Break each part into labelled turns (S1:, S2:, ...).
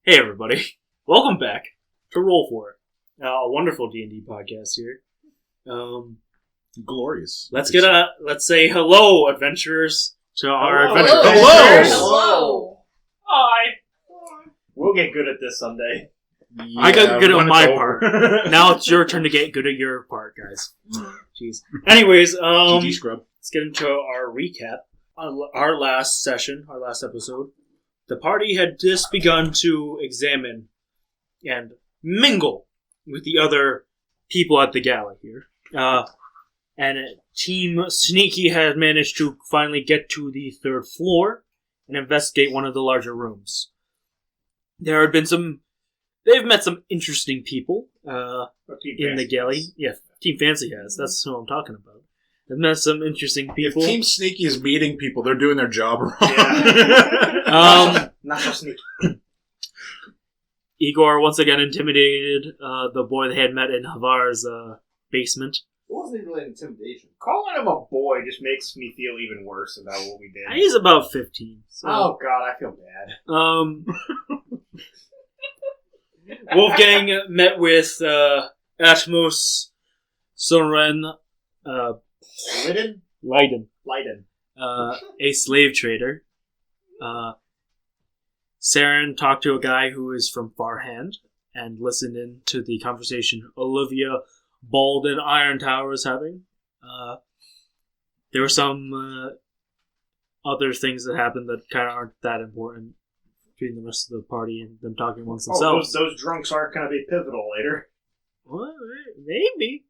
S1: Hey everybody, welcome back to Roll For It, a wonderful D&D podcast here.
S2: Glorious.
S1: Let's say hello, adventurers, to our adventure.
S3: Hello!
S1: Hi!
S3: We'll get good at this someday.
S2: Yeah,
S1: I got good
S2: when
S1: at
S2: it's
S1: my
S2: over.
S1: part. Now it's your turn to get good at your part, guys. Jeez. Anyways,
S2: GG scrub.
S1: let's get into our recap. Our last session, our last episode, the party had just begun to examine and mingle with the other people at the galley here. And Team Sneaky had managed to finally get to the third floor and investigate one of the larger rooms. There had been they've met some interesting people in the galley. Yeah, Team Fancy has. That's who I'm talking about. They've met some interesting people.
S2: If Team Sneaky is meeting people, they're doing their job wrong.
S3: Yeah. Not so sneaky.
S1: Igor once again intimidated the boy they had met in Havar's basement.
S3: It wasn't really intimidation. Calling him a boy just makes me feel even worse about what we did.
S1: He's about 15. So.
S3: Oh god, I feel bad.
S1: Wolfgang met with Atmos Soren
S3: Leiden.
S1: A slave trader. Saren talked to a guy who is from Farhand and listened in to the conversation Olivia Bald and Iron Tower was having. There were some other things that happened that kind of aren't that important between the rest of the party and them talking amongst themselves.
S3: Those drunks aren't going to be pivotal later.
S1: Well, maybe.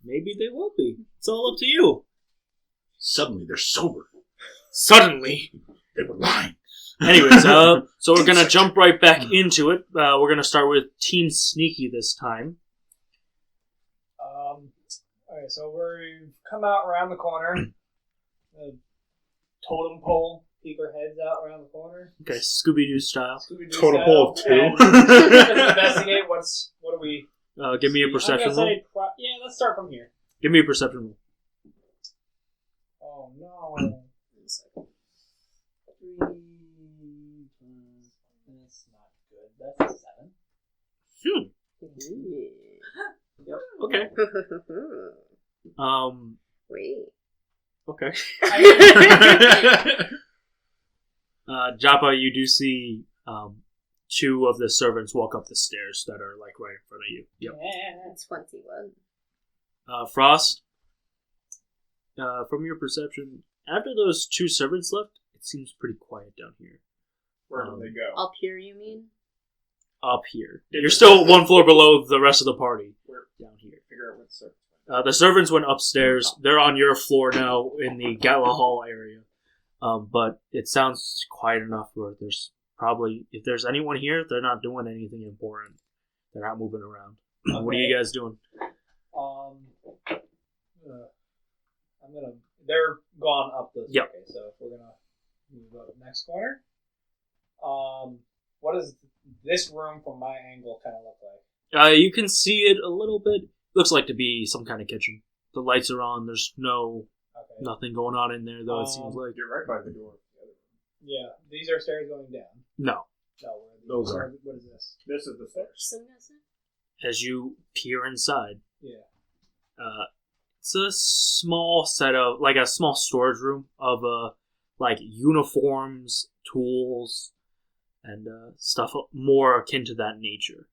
S1: Maybe they will be. It's all up to you.
S2: Suddenly, they're sober.
S1: Suddenly.
S2: They were lying.
S1: Anyways, so we're going to jump right back into it. We're going to start with Team Sneaky this time.
S4: Alright, so we've come out around the corner. The totem pole, peek our heads out around the corner.
S1: Okay, Scooby-Doo style.
S4: Scooby-Doo
S2: Totem
S4: style,
S2: pole of 2.
S4: and investigate what do we...
S1: Give me a perception roll.
S4: Yeah, let's start from here.
S1: Give me a perception roll.
S4: Oh no. 3 That's not good. That's a 7.
S1: Okay.
S5: Wait.
S1: Okay. Joppa, you do see two of the servants walk up the stairs that are like right in front of you. Yep.
S4: Yeah.
S5: 21.
S1: Frost, from your perception, after those two servants left, it seems pretty quiet down here.
S3: Where did they go?
S5: Up here, you mean?
S1: Up here. You're still one floor below the rest of the party.
S3: Where?
S1: Down here.
S3: Figure out what the servants
S1: The servants went upstairs. They're on your floor now in the Gala Hall area. But it sounds quiet enough where there's probably, if there's anyone here, they're not doing anything important. They're not moving around.
S4: Okay.
S1: What are you guys doing?
S4: They're gone up the...
S1: Yep.
S4: Okay, so if we're gonna move up next corner. What does this room from my angle kind of look like?
S1: You can see it a little bit. Looks like to be some kind of kitchen. The lights are on. There's nothing going on in there, though, it seems like.
S3: You're right by the door.
S4: Yeah, these are stairs going down.
S1: No.
S4: No,
S2: Those are.
S4: What is this?
S3: This is the stairs.
S1: As you peer inside,
S4: Yeah.
S1: it's a small set of, like a small storage room of, like uniforms, tools, and stuff more akin to that nature.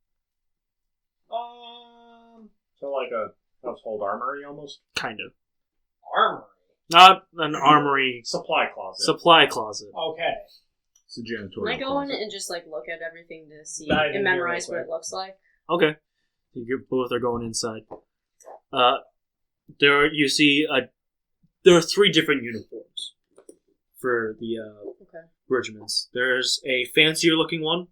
S3: So like a household armory almost?
S1: Kind of.
S4: Armory.
S1: Not an armory.
S3: Supply closet.
S1: Supply closet.
S4: Okay.
S2: It's a janitorial.
S5: Can I go in
S2: closet.
S5: and just look at everything to see
S4: Dive in
S5: and
S4: here
S5: memorize
S4: real
S5: what
S4: quick.
S5: it looks like?
S1: Okay. You both are going inside. There you see there are 3 different uniforms for the regiments. There's a fancier looking one,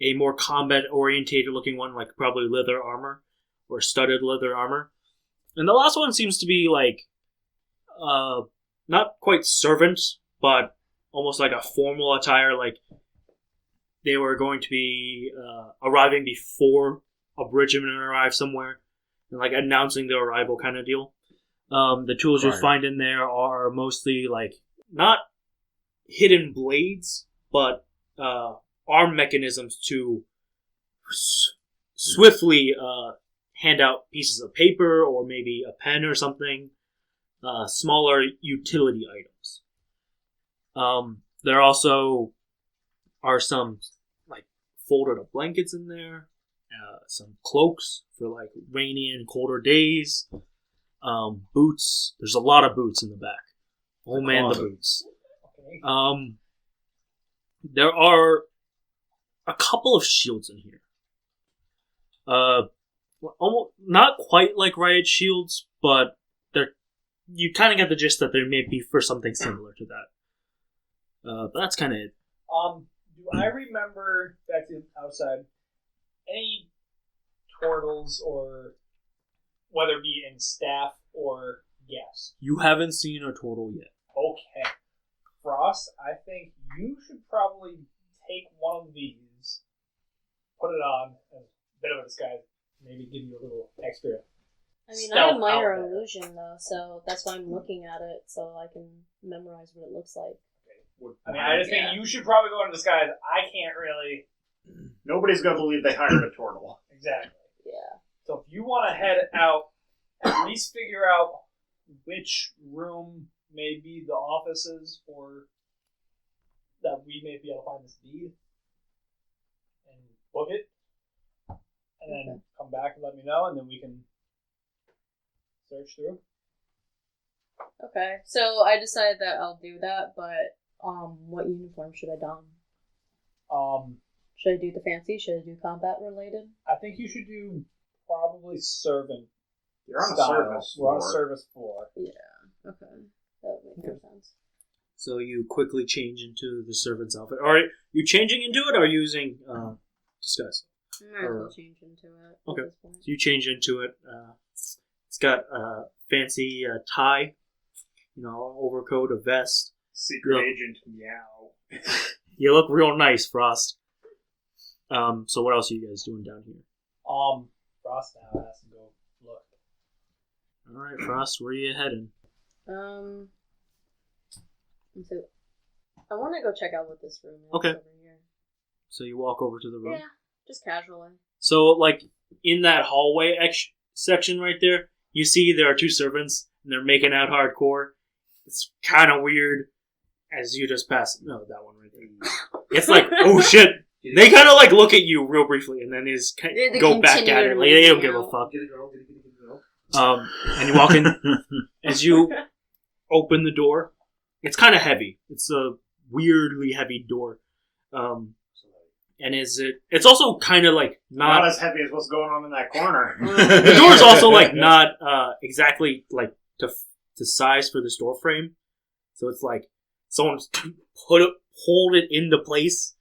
S1: a more combat orientated looking one, like probably leather armor or studded leather armor, and the last one seems to be like not quite servant, but almost like a formal attire, like they were going to be arriving before a regiment arrived somewhere, and like announcing their arrival kind of deal. The tools you find in there are mostly like not hidden blades, but arm mechanisms to swiftly hand out pieces of paper or maybe a pen or something, smaller utility items. There also are some like folded up blankets in there, some cloaks for like rainy and colder days, boots. There's a lot of boots in the back. Oh man, the boots.
S4: Okay.
S1: There are a couple of shields in here. Almost not quite like riot shields, but they're you kind of get the gist that they may be for something similar to that. But that's kind of it.
S4: Do I remember back to outside any turtles or whether it be in staff or guest?
S1: You haven't seen a turtle yet.
S4: Okay. Frost, I think you should probably take one of these, put it on, as a bit of a disguise, maybe give you a little extra.
S5: I mean, I
S4: stealth
S5: have minor
S4: out there.
S5: illusion though, so that's why I'm looking at it so I can memorize what it looks like.
S4: I mean, I just think you should probably go into disguise. I can't really.
S3: Nobody's gonna believe they hired a turtle.
S4: Exactly.
S5: Yeah.
S4: So if you want to head out, at least figure out which room may be the offices for that we may be able to find this deed and book it, and then come back and let me know, and then we can search through.
S5: Okay. So I decided that I'll do that, but what uniform should I don? Should I do the fancy? Should I do combat related?
S4: I think you should do probably servant.
S3: You're on a
S4: style.
S3: service
S4: We're on a
S3: floor.
S4: service floor.
S5: Okay. That would make more sense.
S1: So you quickly change into the servant's outfit. Are you changing into it or are you using disguise?
S5: Might as well change into it.
S1: Okay.
S5: At this point.
S1: So you change into it. It's got a fancy tie, overcoat, a vest.
S3: Secret
S1: Look.
S3: agent meow.
S1: You look real nice, Frost. So what else are you guys doing down here?
S4: Frost now has to go look.
S1: All right, Frost, where are you heading?
S5: So I want to go check out what this room is
S1: Okay.
S5: over here.
S1: So you walk over to the room.
S5: Yeah, just casually.
S1: So, like, in that hallway section right there, you see there are two servants, and they're making out hardcore. It's kind of weird as you just pass. No, that one right there. It's like, oh shit. They kind of like look at you real briefly, and then they just
S5: They
S1: go back
S5: continue
S1: at
S5: to
S1: it. Like, they don't
S5: move
S1: give a
S5: out.
S1: fuck.
S2: Get a girl, get a girl.
S1: And you walk in. As you open the door, it's kind of heavy. It's a weirdly heavy door. And it's also kind of like
S3: Not
S1: not.
S3: as heavy as what's going on in that corner.
S1: The door's also like not exactly like to size for this door frame. So it's like someone's hold it into place.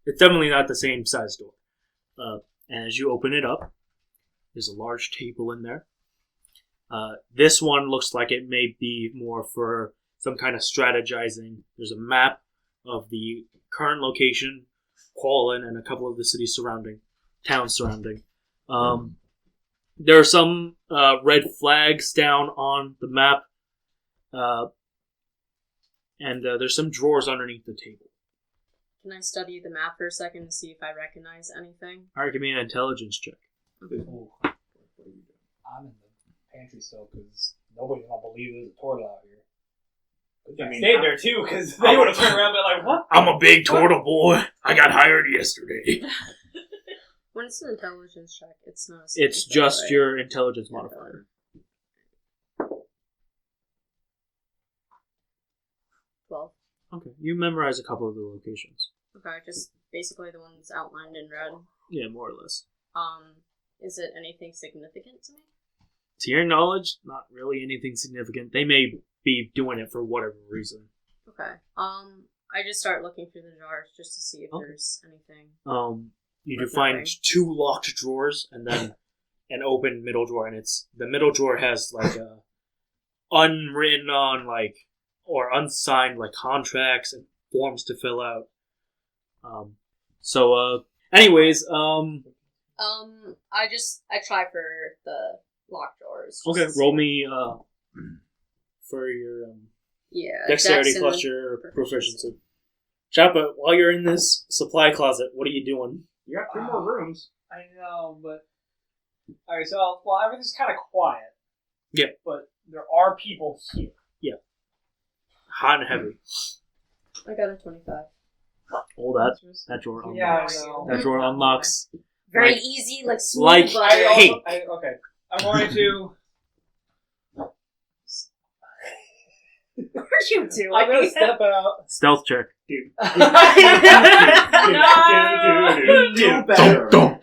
S1: It's definitely not the same size door. And as you open it up, there's a large table in there. This one looks like it may be more for some kind of strategizing. There's a map of the current location, Quallen, and a couple of the cities towns surrounding. There are some red flags down on the map, and there's some drawers underneath the table.
S5: Can I study the map for a second to see if I recognize anything?
S1: All right, give me an intelligence check.
S4: Ooh. I'm in the pantry still because nobody's gonna believe there's a turtle out here. I stayed there too because they would have turned around and been like, "What?"
S1: I'm a big turtle boy. I got hired yesterday.
S5: When it's an intelligence check, it's not.
S1: It's just your intelligence modifier.
S5: 12.
S1: Okay, you memorize a couple of the locations.
S5: Okay, just basically the ones outlined in red.
S1: Yeah, more or less.
S5: Is it anything significant to me?
S1: To your knowledge, not really anything significant. They may be doing it for whatever reason.
S5: Okay. I just start looking through the jars just to see if
S1: Okay.
S5: there's anything.
S1: You do
S5: That's
S1: find
S5: nothing.
S1: 2 locked drawers and then an open middle drawer, and the middle drawer has like a unwritten on or unsigned contracts and forms to fill out. Anyways,
S5: I try for the locked drawers. just
S1: okay,
S5: to see.
S1: roll me for your
S5: Yeah.
S1: dexterity
S5: dex
S1: plus
S5: and
S1: your proficiency. Choppa, while you're in this supply closet, what are you doing?
S3: You got 2 more rooms.
S4: I know, but okay. So, well, everything's kind of quiet.
S1: Yeah.
S4: But there are people here.
S1: Hot and heavy.
S5: I got a 25.
S1: Oh, that drawer unlocks.
S4: Yeah, I know.
S1: That drawer unlocks.
S5: Very
S1: Like-
S5: easy, like smooth
S1: like-
S5: butter.
S1: Hey.
S4: Okay. I'm going to.
S5: What are you doing?
S4: I'm going to step out.
S1: Stealth check.
S3: Dude.
S4: Do better.
S1: Don't.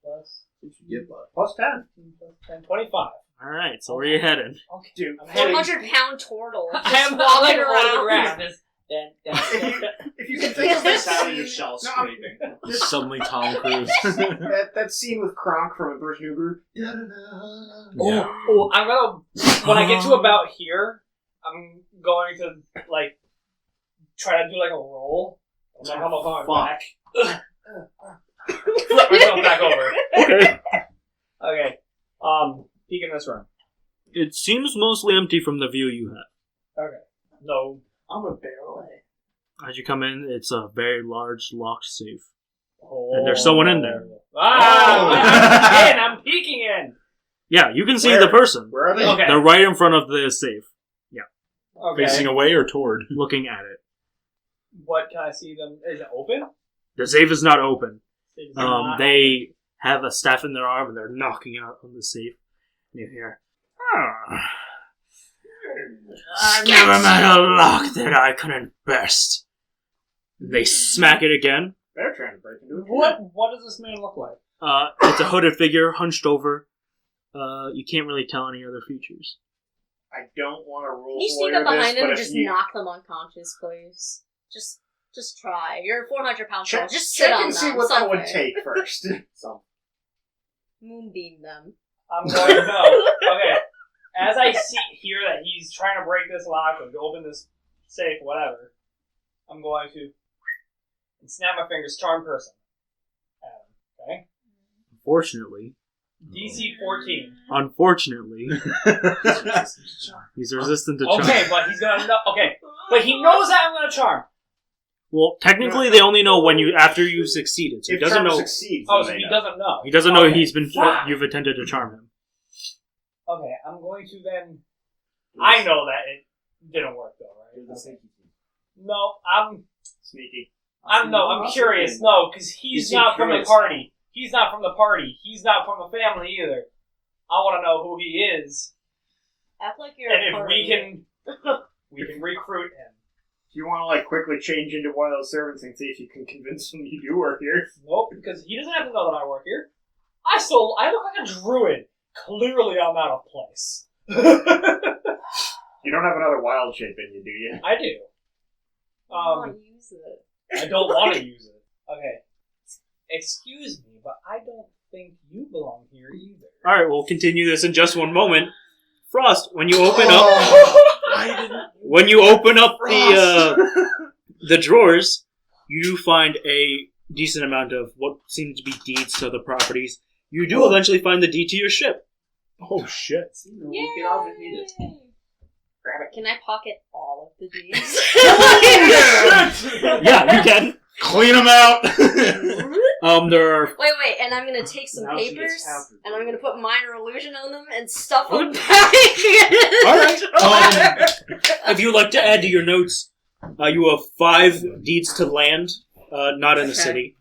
S4: Plus
S2: You should get butter.
S3: Plus 10.
S4: 10, 25.
S1: Alright, so where are you heading?
S4: Okay.
S3: Dude,
S4: I'm heading.
S5: 400-pound turtle.
S4: I
S5: Just
S4: am
S5: walking
S4: walking
S5: around.
S4: around.
S3: if you can think of the sound of your shell
S2: No,
S3: scraping.
S1: Suddenly Tom Cruise.
S3: that scene with Kronk from Immersion Uber.
S4: Oh, I'm gonna. When I get to about here, I'm going to like try to do like a roll. And then I'm on my back. Flip myself back over.
S1: Okay.
S4: Okay. Peek in this room.
S1: It seems mostly empty from the view you have.
S4: Okay. No.
S2: I'm a barrel.
S1: As you come in, it's a very large locked safe.
S4: Oh.
S1: And there's someone in there.
S4: I'm peeking in.
S1: Yeah, you can see
S3: Where?
S1: the person.
S3: Where are they?
S4: Okay.
S1: They're right in front of the safe,
S4: Okay.
S6: Facing away or toward?
S1: looking at it.
S4: What can I see them? Is it open?
S1: The safe is not open.
S4: It's not
S1: They have a staff in their arm and they're knocking out on the safe. And you hear, I've never met a lock that I couldn't burst. They smack it again.
S3: They're trying to break into it.
S4: What does this man look like?
S1: It's a hooded figure, hunched over. You can't really tell any other features.
S3: I don't want to roll
S5: Can you sneak
S3: lawyer
S5: up behind
S3: this,
S5: him
S3: but
S5: and
S3: if
S5: just
S3: you
S5: knock them unconscious, please? Just try. You're a 400-pound
S3: check,
S5: turtle. Just sit
S3: check
S5: on
S3: and
S5: them.
S3: see what that would
S5: something.
S3: take first.
S5: Moonbeam them.
S4: I'm going to know. Okay. As I hear that he's trying to break this lock or open this safe, whatever, I'm going to snap my fingers, charm person. Okay?
S1: Unfortunately,
S4: DC 14.
S1: Unfortunately, he's resistant to charm.
S4: Okay, but he's gonna know. Okay, but he knows that I'm gonna charm.
S1: Well, technically, they only know when after you've succeeded. So he
S3: If
S1: doesn't
S3: Trevor
S1: know.
S3: succeeds,
S4: Oh,
S3: then
S4: so
S3: they
S4: he
S3: know.
S4: doesn't know.
S1: He doesn't know
S4: Okay.
S1: you've attempted to charm him.
S4: Okay, I'm going to then. I know that it didn't work though, right? Okay. No, I'm
S3: Sneaky.
S4: curious. No, because he's
S3: You
S4: not
S3: seem
S4: from the
S3: curious.
S4: party. He's not from the party. He's not from the family either. I want to know who he is,
S5: Act like you're
S4: and
S5: a
S4: if
S5: party.
S4: we can recruit him.
S3: Do you want to like quickly change into one of those servants and see if you can convince them you do work here?
S4: Nope, because he doesn't have to know that I work here. I look like a druid. Clearly, I'm out of place.
S3: You don't have another wild shape in you, do you?
S4: I do.
S5: Oh, use it.
S4: I don't want to use it. Okay. Excuse me, but I don't think you belong here either.
S1: All right, we'll continue this in just one moment. Frost, when you open up the drawers, you do find a decent amount of what seem to be deeds to the properties. You do eventually find the deed to your ship.
S6: Oh shit.
S5: Yay!
S2: Get object needed.
S3: Grab it.
S5: Can I pocket all of the deeds?
S1: Yeah, you can.
S6: Clean them out.
S1: There are
S5: Wait, and I'm gonna take some
S2: Now she gets
S5: papers,
S2: counted.
S5: and I'm gonna put minor illusion on them and stuff them back in.
S1: Alright. If you'd like to add to your notes, you have 5 deeds to land, not in the city.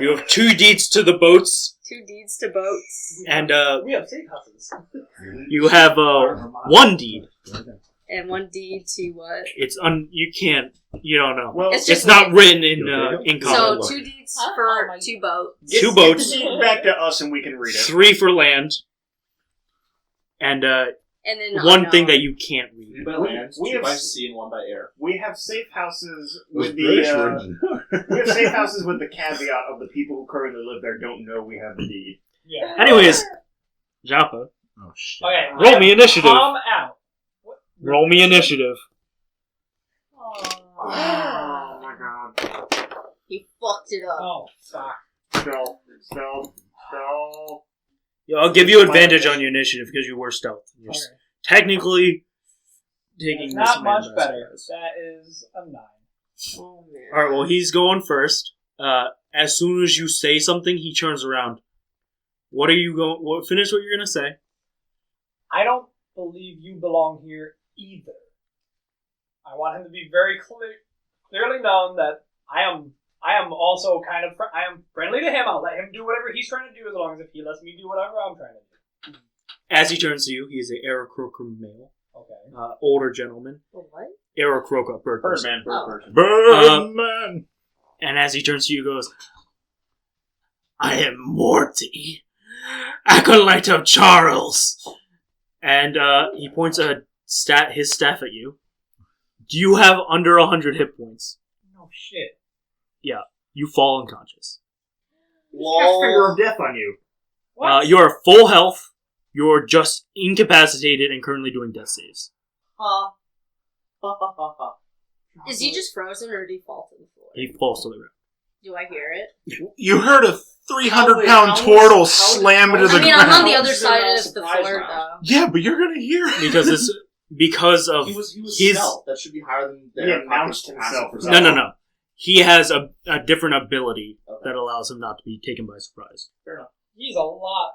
S1: You have 2 deeds to the boats,
S5: 2 deeds to boats,
S1: and
S4: We have safe houses.
S1: you have 1 deed.
S5: and 1 deed to what?
S1: You don't know.
S3: Well,
S5: It's
S1: It's
S5: just
S1: not written in
S5: So
S1: common.
S5: 2 deeds
S4: Huh?
S5: for
S4: Oh my-
S5: 2 boats.
S3: get,
S1: 2
S3: get
S1: boats.
S3: the deed back to us and we can read it.
S1: 3 for land, and
S5: And then
S1: 1 thing that you can't read.
S2: 3 by land,
S3: we
S2: 2
S3: have
S2: by
S3: s-
S2: sea, and 1 by air.
S3: We have safe houses
S6: Those
S3: with
S6: British
S3: the
S6: version.
S3: we have safe houses with the caveat of the people who currently live there don't know we have the deed.
S4: Yeah.
S1: Anyways, Joppa,
S6: Oh shit.
S4: Okay.
S1: roll me initiative.
S4: Come out.
S1: Roll me initiative.
S3: Oh my god.
S5: He fucked it up.
S4: Oh, fuck.
S3: Stealth.
S1: Yeah, I'll give you advantage on your initiative because you were stealth.
S4: Okay.
S1: Technically, taking this
S4: Not
S1: man
S4: much
S1: by
S4: better.
S1: surprise.
S4: That is a 9.
S5: Oh man.
S1: All right. Well, he's going first. As soon as you say something, he turns around. What are you going? What? Finish what you're gonna say.
S4: I don't believe you belong here either. I want him to be very clearly known that I am also kind of I am friendly to him. I'll let him do whatever he's trying to do as long as if he lets me do whatever I'm trying to do.
S1: As he turns to you, he is a Aarakocra male,
S4: Okay.
S1: older gentleman.
S5: What?
S1: Aarakocra, bird person.
S2: Birdman.
S6: Birdman.
S1: And as he turns to you, he goes, "I am Morty, acolyte of Charles." And he points his staff at you. Do you have under 100 hit points?
S4: No shit.
S1: You fall unconscious.
S3: Cast Finger of Death on you.
S4: What?
S1: You're full health. You're just incapacitated and currently doing death saves.
S2: Ha. Ha ha ha ha.
S5: Is he just frozen or did he fall to the floor?
S1: He falls to the ground.
S5: Do I hear it?
S6: You heard a 300-pound
S2: how is-
S6: turtle
S2: how-
S6: slam into
S2: how-
S6: the
S5: I mean,
S6: ground.
S5: I'm on the other
S2: How is
S5: side
S2: there no
S5: of the
S2: surprise
S5: floor,
S2: round?
S5: though.
S6: Yeah, but you're gonna hear it.
S1: Because of
S2: He was
S1: his
S2: stealth. That should be higher than
S3: He
S2: their
S3: announced
S2: passive
S3: himself.
S1: no. He has a different ability
S2: Okay.
S1: that allows him not to be taken by surprise.
S2: Fair enough.
S4: He's a lot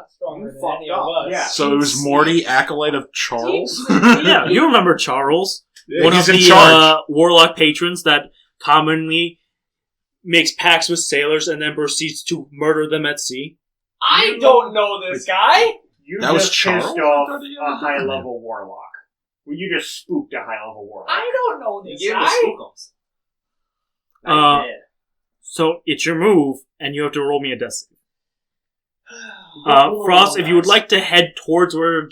S4: stronger
S2: You
S4: than
S2: fucked
S4: any of
S2: up.
S4: us.
S3: Yeah.
S6: So it was Morty, acolyte of Charles.
S1: Yeah, you remember Charles, one of
S6: He's in
S1: the
S6: charge.
S1: warlock patrons that commonly makes pacts with sailors and then proceeds to murder them at sea.
S4: I don't know this guy.
S3: You
S6: That was
S3: just
S6: Charles?
S3: pissed
S6: I
S3: off
S6: thought he had
S3: a
S6: a different
S3: high-level warlock. Well, you just spooked a high-level warlock.
S4: I don't know
S2: You
S4: this
S2: gave him the
S4: guy.
S2: spookums.
S1: Uh,
S2: Now you're dead.
S1: So it's your move, and you have to roll me a death save.
S2: Roll
S1: Frost, if you would
S2: dice.
S1: like to head towards where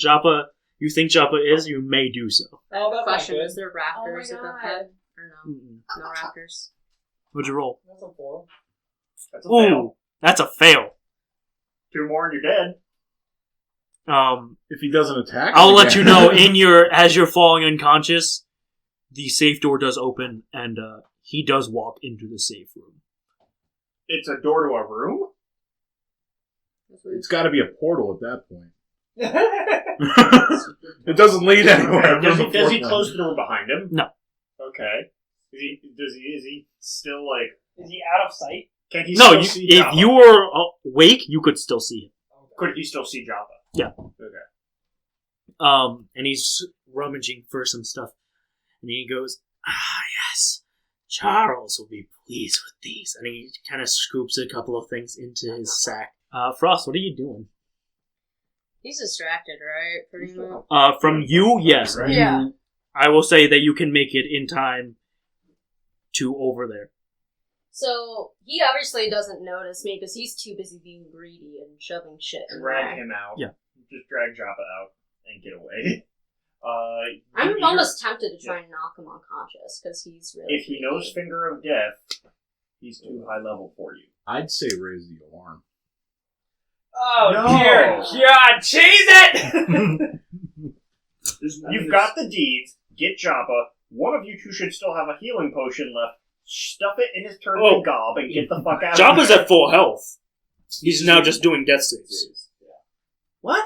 S1: you think Joppa is, you may do so.
S5: I have
S4: Oh,
S5: a
S4: that's
S5: question.
S4: not good.
S5: Is there rafters
S4: Oh my
S5: above
S4: God.
S5: head? Or no?
S1: Mm-mm.
S5: No rafters.
S1: What'd you roll?
S4: That's a 4.
S3: That's a fail.
S1: Ooh, that's a fail.
S3: 2 more and you're dead.
S6: If he doesn't attack,
S1: I'll
S6: him
S1: let you
S6: again.
S1: know as you're falling unconscious, the safe door does open, and he does walk into the safe room.
S3: It's a door to a room?
S6: It's got to be a portal at that point. It doesn't lead anywhere.
S3: Does
S6: from the
S3: he
S6: fourth
S3: close the door behind him?
S1: No.
S3: Okay. Is he still like...
S4: Is he out of sight?
S3: Can he
S1: No,
S3: still see
S1: if
S3: Joppa?
S1: you were awake, you could still see him.
S3: Could he still see Joppa?
S1: Yeah.
S3: Okay.
S1: And he's rummaging for some stuff, and he goes, yes, Charles will be pleased with these. And he kind of scoops a couple of things into his sack. Frost, what are you doing?
S5: He's distracted, right? Pretty much.
S1: From you, yes.
S3: Right.
S5: Yeah.
S1: I will say that you can make it in time to over there.
S5: So, he obviously doesn't notice me because he's too busy being greedy and shoving shit in
S3: Drag
S5: there.
S3: him out.
S1: Yeah.
S3: Just drag Joppa out and get away.
S5: I'm almost tempted to try and knock him unconscious because he's really
S3: If he knows
S5: greedy.
S3: Finger of Death, he's too high level for you.
S6: I'd say raise the alarm.
S4: Oh
S3: No.
S4: dear God, cheese it!
S3: You've got the deeds. Get Joppa. One of you two should still have a healing potion left. Stuff it in his turn
S1: Oh.
S3: gob and get the fuck out
S1: Joppa's
S3: of here.
S1: at full health. He's now just doing death saves.
S2: What?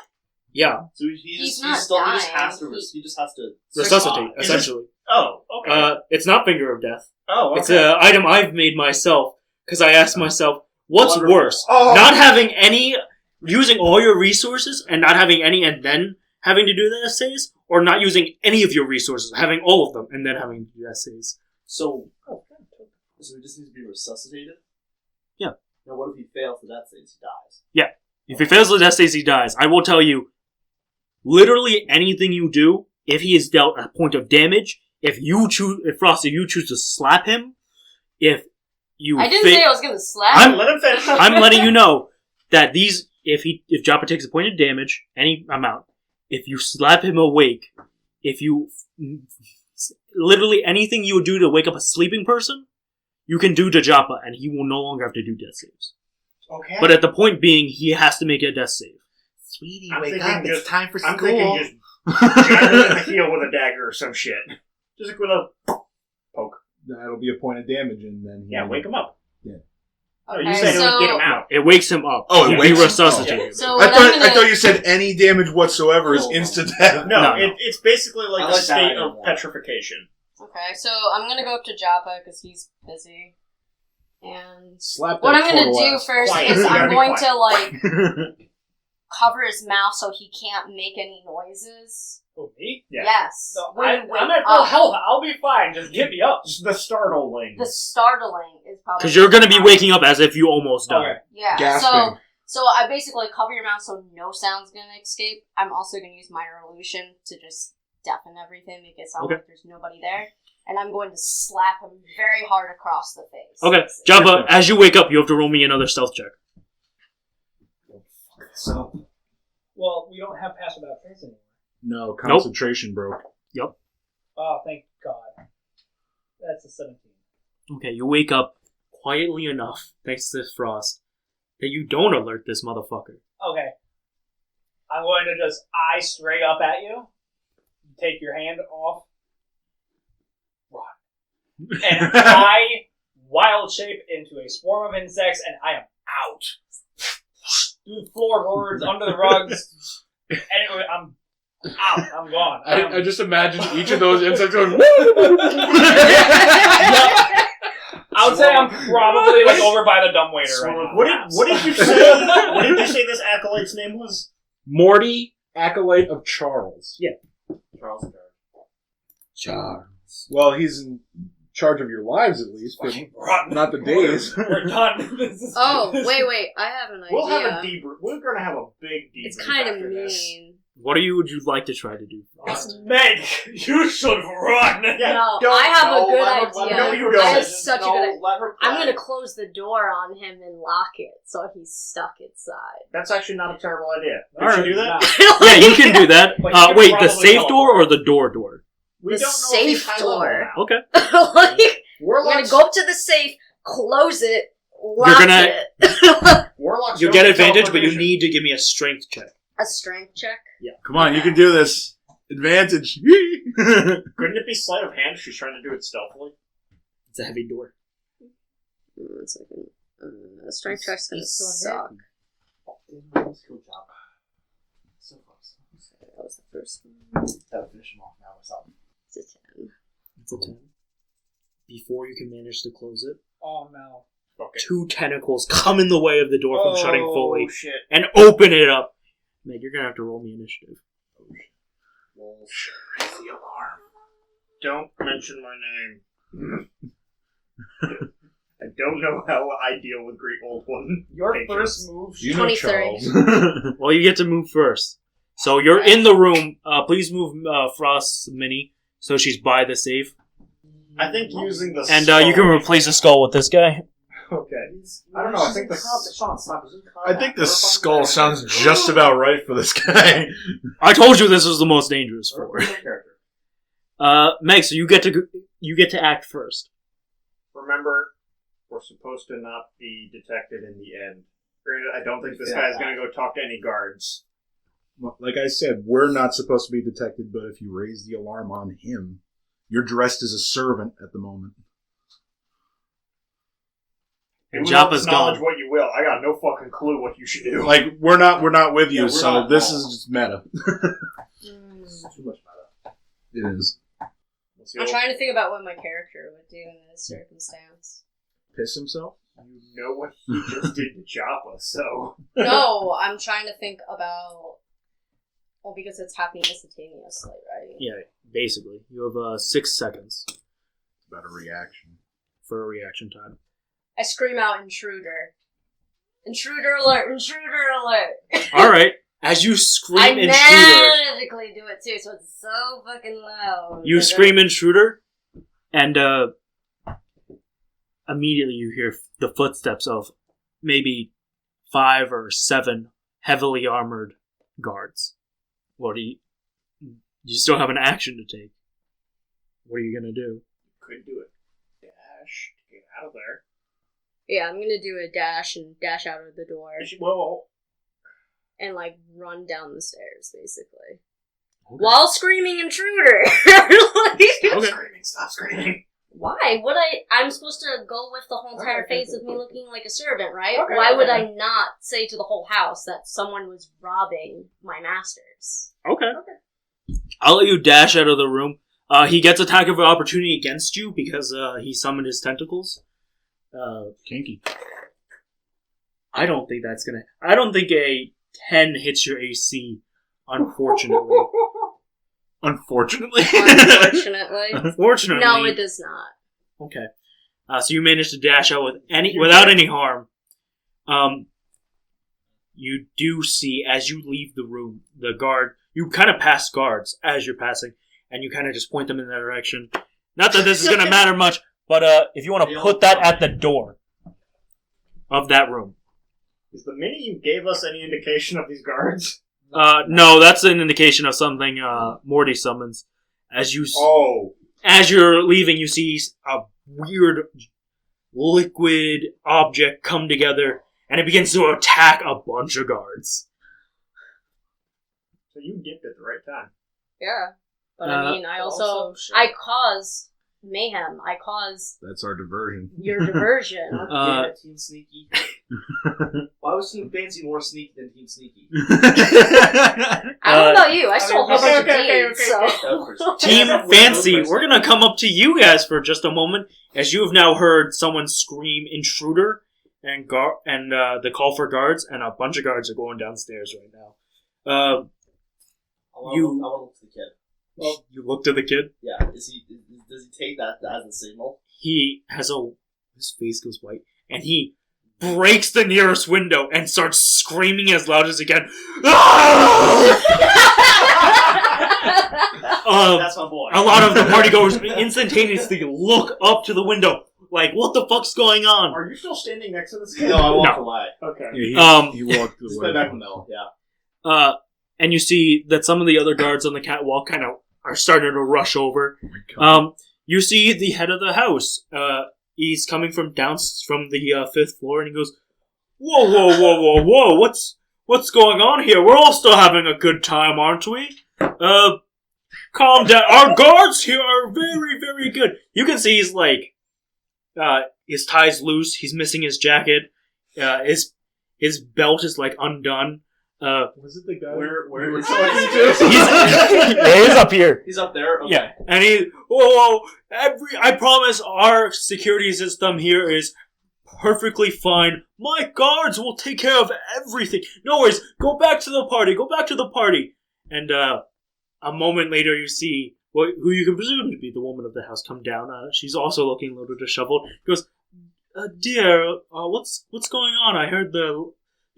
S1: Yeah,
S2: So
S5: He's not
S2: he just has
S5: dying.
S2: to. He just has to
S1: resuscitate,
S3: Is
S1: essentially.
S3: Oh, okay.
S1: It's not Finger of Death.
S3: Oh, okay.
S1: It's an item I've made myself because I asked myself, what's
S2: Wonderful.
S1: worse?
S3: Oh.
S1: Not having any, using all your resources and not having any and then having to do the essays, or not using any of your resources, having all of them and then having to do essays.
S2: So he just needs to be resuscitated?
S1: Yeah.
S2: Now what if he fails the death saves? He dies.
S1: If he fails the essays, he dies. I will tell you, literally anything you do, if he is dealt a point of damage, if Frost, if you choose to slap him, if you
S5: I didn't say I was gonna slap
S1: I'm-
S5: him.
S3: Let him finish.
S1: I'm letting you know that if Joppa takes a point of damage, any amount, if you slap him awake, if you literally anything you would do to wake up a sleeping person, you can do to Joppa, and he will no longer have to do death saves.
S3: Okay.
S1: But at the point being, he has to make a death save.
S6: Sweetie,
S3: I'm
S6: wake
S3: thinking
S6: up.
S3: just-
S6: It's time for
S3: I'm
S6: school.
S3: thinking just jab him in the heel with a dagger or some shit. Just like with a poke.
S6: That'll be a point of damage, and then
S3: Yeah, wake him up. No, you
S5: Okay,
S3: said it
S5: so
S3: would get him out.
S1: It wakes him up.
S6: Oh, it
S1: He'd
S6: wakes
S1: be
S6: him-
S1: resuscitated.
S5: so
S6: I
S5: what I'm
S6: thought
S5: gonna
S6: you said any damage whatsoever is instant death.
S3: No,
S1: No.
S3: it's basically like
S2: I
S3: a
S2: like that
S3: state
S2: idea
S3: of
S2: more.
S3: petrification.
S5: okay, so I'm gonna go up to Joppa because he's busy, and
S6: Slap that
S5: what I'm gonna
S6: portal
S5: do
S6: ass.
S5: first
S3: Quiet.
S5: is
S3: You gotta
S5: I'm
S3: be
S5: going
S3: quiet.
S5: to like cover his mouth so he can't make any noises.
S4: Who, me?
S3: Yeah.
S5: Yes.
S4: No,
S5: when you wake
S4: I'm at full
S5: up.
S4: health. I'll be fine. Just get me up.
S3: Just the startling.
S5: The startling is probably
S1: Because you're going to be waking up as if you almost died.
S4: Okay.
S5: Yeah.
S6: Gasping.
S5: So I basically cover your mouth so no sound's gonna escape. I'm also gonna use minor illusion to just deafen everything, make it sound
S1: Okay.
S5: like there's nobody there. And I'm going to slap him very hard across the face.
S1: Okay, Jabba, as you wake up, you have to roll me another stealth check.
S2: So,
S4: Well, we don't have pass without trace anymore.
S6: No, concentration broke.
S4: Oh, thank God. That's a 17.
S1: Okay, you wake up quietly enough, thanks to this frost, that you don't alert this motherfucker.
S4: Okay. I'm going to just eye straight up at you. Take your hand off. Run. And I wild shape into a swarm of insects, and I am out. Through the floorboards, under the rugs. Anyway, I'm out. I'm gone.
S6: I just imagine each of those insects going.
S4: I would say I'm probably like over by the dumbwaiter right now.
S3: What did you say? What did you say this acolyte's name was?
S6: Morty, acolyte of Charles.
S2: Charles
S6: Charles. Well, he's in charge of your lives at least, but
S4: Run.
S6: not the days.
S4: We're done. This is
S5: Oh, wait, I have an idea.
S3: We'll have a debrief. We're gonna have a big debrief.
S5: It's kind of
S3: after this.
S5: mean.
S1: What would you like to try to do?
S4: Meg, you should run.
S3: Yeah,
S5: No,
S3: don't-
S5: I have
S3: no,
S5: a good
S3: let her-
S5: idea.
S3: No, you
S5: I
S3: don't.
S5: have such a good idea.
S2: Let her
S5: I'm
S2: play.
S5: gonna close the door on him and lock it so he's stuck inside.
S3: That's actually not a terrible idea.
S1: All
S3: Did
S1: right.
S3: you do that?
S1: Yeah, you can do that.
S4: But you can
S1: Wait, the
S4: probably
S1: safe door or
S4: teleport.
S1: the door?
S3: We
S5: The
S3: don't know if he's
S5: safe
S3: high level
S5: door.
S3: now.
S1: Okay.
S5: Like, we're gonna
S3: Warlocks,
S5: go up to the safe, close it, lock
S1: gonna-
S5: it.
S3: Warlocks
S1: You
S3: don't
S1: get
S3: get
S1: advantage, but you
S3: teleportation.
S1: need to give me a strength check.
S5: A strength check.
S6: Come on, you can do this. Advantage.
S3: Couldn't it be sleight of hand if she's trying to do it stealthily?
S1: It's a heavy door.
S5: 1 second. Strength check's gonna
S1: He's so
S5: suck.
S2: Let's go, job. So close.
S5: That was the first one.
S2: That would finish him off now. What's up?
S5: It's a 10.
S1: It's a 10. Before you can manage to close it,
S4: Oh no.
S3: Okay.
S1: 2 tentacles come in the way of the door from shutting fully
S3: Oh shit.
S1: and open it up. Meg, you're gonna have to roll me initiative.
S3: Don't mention my name. I don't know how I deal with Great Old One.
S4: Your
S3: Patience.
S4: first move.
S6: You know
S5: 23.
S6: Charles.
S1: Well, you get to move first. So you're in the room. Please move Frost's mini so she's by the safe.
S3: I think using the
S1: And
S3: skull-
S1: you can replace the skull with this guy.
S3: Okay. I don't know. I think the
S2: Sean, stop.
S6: I think the skull sounds just about right for this guy.
S1: I told you this was the most dangerous for her.
S3: character.
S1: Meg, so you get to act first.
S3: Remember, we're supposed to not be detected in the end. Granted, I don't think this guy's going to go talk to any guards.
S6: Like I said, we're not supposed to be detected, but if you raise the alarm on him, you're dressed as a servant at the moment.
S1: And
S3: You
S1: Joppa's
S3: acknowledge
S1: gone.
S3: what you will. I got no fucking clue what you should do.
S6: Like we're not with you,
S3: Yeah, we're
S6: so
S3: not
S6: this
S3: at all.
S6: is just meta.
S2: Too much matter.
S6: It is.
S3: We'll see
S5: I'm
S3: what-
S5: trying to think about what my character would do in this circumstance.
S6: Piss himself.
S3: You know what he just did to Joppa, so...
S5: No, I'm trying to think about. Well, because it's happening instantaneously, right?
S1: Yeah, basically. You have 6 seconds
S6: It's about a reaction.
S1: for a reaction time.
S5: I scream out, "Intruder! Intruder alert! Intruder alert!"
S1: Alright, as you
S5: I
S1: scream intruder,
S5: magically do it too, so it's so fucking loud.
S1: you scream intruder, and immediately you hear the footsteps of maybe 5 or 7 heavily armored guards. What do you still have an action to take. What are you gonna do?
S3: Could do it. Dash to get out of there.
S5: Yeah, I'm gonna do a dash and dash out of the door
S3: Well,
S5: and like run down the stairs, basically.
S1: Okay.
S5: While screaming intruder!
S3: stop
S1: Okay.
S3: screaming, stop screaming.
S5: Why would I'm supposed to go with the whole entire phase of me looking like a servant, right?
S4: Okay,
S5: Why would
S4: okay.
S5: I not say to the whole house that someone was robbing my masters?
S1: Okay. I'll let you dash out of the room. He gets attack of opportunity against you because he summoned his tentacles.
S6: Kinky.
S1: I don't think a 10 hits your AC, unfortunately.
S6: Unfortunately.
S1: Unfortunately.
S5: No, it does not.
S1: Okay. So you managed to dash out without any harm. You do see, as you leave the room, the guard, you kind of pass guards as you're passing, and you kind of just point them in that direction. Not that this is going to matter much, but if you want to put that at the door of that room.
S3: Is the mini you gave us any indication of these guards?
S1: No, that's an indication of something Morty summons. As you're leaving, you see a weird liquid object come together, and it begins to attack a bunch of guards.
S3: So you dipped at the right time.
S5: Yeah. But I mean, I caused mayhem. I caused
S6: That's our diversion.
S5: your diversion.
S2: Damn it, Team Sneaky. Why was Team Fancy more sneaky than Team Sneaky?
S5: I don't know about you. I stole a whole bunch of deeds, so...
S1: Team Fancy, we're gonna come up to you guys for just a moment, as you have now heard someone scream intruder and the call for guards, and a bunch of guards are going downstairs right now.
S2: I want to look to the kid.
S1: Well, you look to the kid.
S2: Yeah, does he take that as a signal?
S1: He has his face goes white, and he breaks the nearest window and starts screaming as loud as he can.
S3: That's my boy.
S1: A lot of the party goers instantaneously look up to the window, like, what the fuck's going on?
S3: Are you still standing next to this kid?
S2: No, I walked away.
S3: Okay.
S6: Yeah, he walked
S2: Just
S6: away.
S2: play back in the middle, yeah.
S1: And you see that some of the other guards on the catwalk kind of are starting to rush over.
S6: Oh my God.
S1: You see the head of the house. He's coming from the 5th floor, and he goes, "Whoa! What's going on here? We're all still having a good time, aren't we? Calm down. Our guards here are very, very good." You can see he's like, his tie's loose. He's missing his jacket. His belt is like undone.
S6: Was it the guy?
S2: Where is
S1: He's up here.
S2: He's up there? Okay.
S1: Yeah, and I promise our security system here is perfectly fine. My guards will take care of everything. No worries. Go back to the party. And a moment later, you see who you can presume to be the woman of the house come down. She's also looking a little disheveled. Goes, "Dear, what's going on? I heard the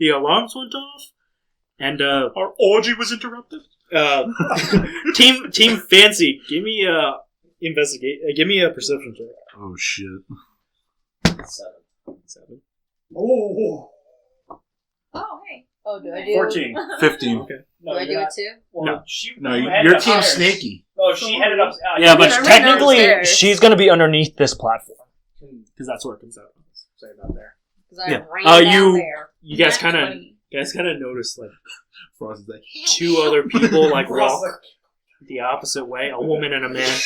S1: alarms went off." And
S6: Our orgy was interrupted.
S1: Team Fancy, give me give me a perception check.
S6: Oh shit.
S1: 7.
S3: Oh.
S7: Oh, hey.
S5: Oh, do I do...
S3: 14.
S6: 15.
S1: Okay.
S5: Do I do it too?
S4: Well,
S1: No.
S6: No,
S4: you headed
S6: you're
S4: up
S6: Team
S4: stairs.
S6: Snaky.
S4: Oh, she headed up.
S1: Yeah, but
S5: I'm
S1: technically,
S5: downstairs.
S1: she's going to be underneath this platform. Because that's where it comes out. Sorry about there.
S5: Because I
S1: Yeah.
S5: ran down there.
S1: You guys kind of noticed, like,
S6: Frost is like,
S1: two other people, like, walk the opposite way. A woman and a man.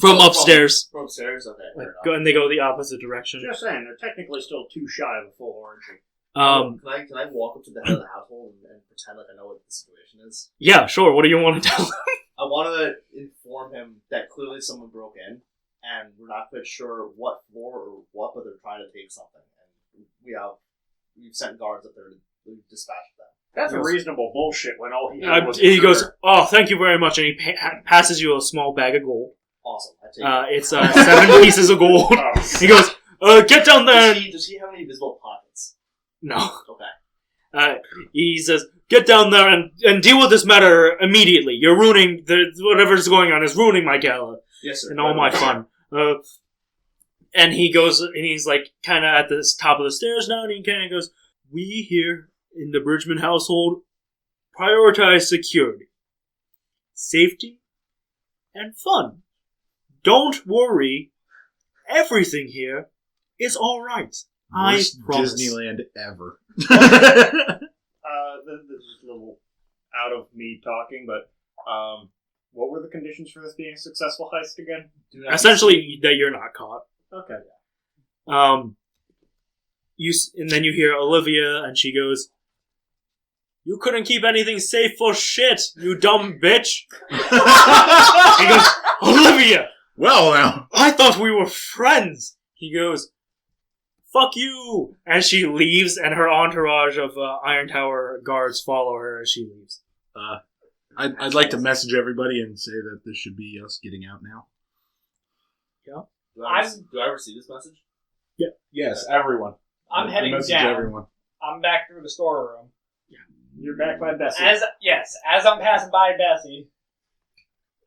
S1: From upstairs.
S2: From upstairs? Okay.
S1: Like,
S2: fair enough.
S1: and they go the opposite direction.
S3: Just saying, they're technically still too shy of a full orgy.
S2: Can I walk up to the head of the household and pretend like I know what the situation is?
S1: Yeah, sure. What do you want to tell them?
S2: I want to inform him that clearly someone broke in, and we're not quite sure what floor or what, but they're trying to take something, and we've sent guards up there to dispatch them.
S3: That's a reasonable bullshit when all he had was
S1: He goes,
S3: intruder.
S1: "Oh, thank you very much," and he passes you a small bag of gold.
S2: Awesome. I take it.
S1: It's 7 pieces of gold.
S3: Oh.
S1: He goes, "Get down there."
S2: Does he have any visible pockets?
S1: No.
S2: Okay.
S1: He says, "Get down there and deal with this matter immediately. You're ruining whatever's going on is ruining my gala
S2: Yes, sir.
S1: and all my fun." And he goes, and he's like kind of at the top of the stairs now, and he kind of goes, "We here in the Bridgman household prioritize security, safety, and fun. Don't worry, everything here is all right. I
S6: worst
S1: promise."
S6: Disneyland ever.
S3: This is a little out of me talking, but What were the conditions for this being a successful heist again?
S1: Essentially, that you're not caught.
S3: Okay.
S1: And then you hear Olivia, and she goes, "You couldn't keep anything safe for shit, you dumb bitch." He goes, "Olivia,
S6: Well, now.
S1: I thought we were friends." He goes, "Fuck you," and she leaves, and her entourage of Iron Tower guards follow her as she leaves.
S6: I'd like to message everybody and say that this should be us getting out now.
S2: Do I ever see this message?
S6: Yes, everyone.
S4: I'm heading
S6: Message
S4: down.
S6: everyone.
S4: I'm back through the storeroom.
S3: You're back by Bessie.
S4: As I'm passing by Bessie,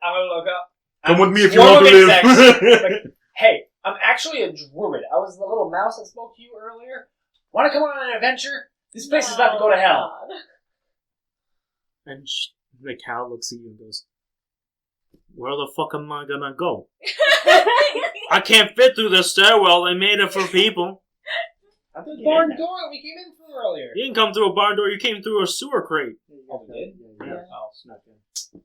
S4: I'm gonna look up.
S6: Come with me if you
S4: Swarm
S6: want
S4: of
S6: to
S4: insects.
S6: live.
S4: Like, hey, I'm actually a druid. I was the little mouse that spoke to you earlier. Want to come on an adventure? This place is about to go to hell.
S1: And the cow looks at you and goes, "Where the fuck am I gonna go? I can't fit through the stairwell. They made it for people.
S4: Barn door that we came in through earlier.
S1: You didn't come through a barn door. You came through a sewer crate.
S4: Oh, we did?
S1: Yeah.
S4: Oh, snuck in.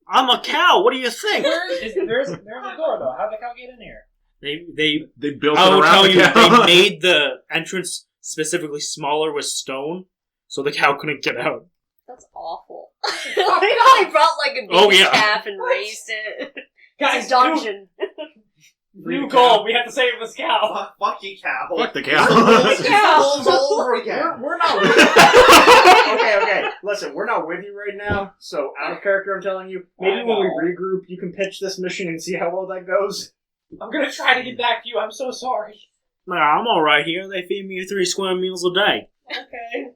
S1: I'm a cow. What do you think?"
S4: There's a door though. How'd the cow get in here?
S1: They
S6: built
S1: I
S6: it
S1: will
S6: around
S1: tell
S6: the
S1: you,
S6: cow.
S1: they made the entrance specifically smaller with stone, so the cow couldn't get out.
S5: That's awful. Like how they brought like a baby calf and raised it. It's a dungeon.
S4: New goal. We have to save this cow.
S2: Fuck you, cow.
S6: Fuck the cow.
S2: Wolves all over again.
S3: We're not with Okay. Listen, we're not with you right now, so out of character I'm telling you, maybe when we regroup you can pitch this mission and see how well that goes.
S4: I'm gonna try to get back to you. I'm so sorry.
S1: Nah, I'm alright here. They feed me 3 square meals a day.
S4: Okay.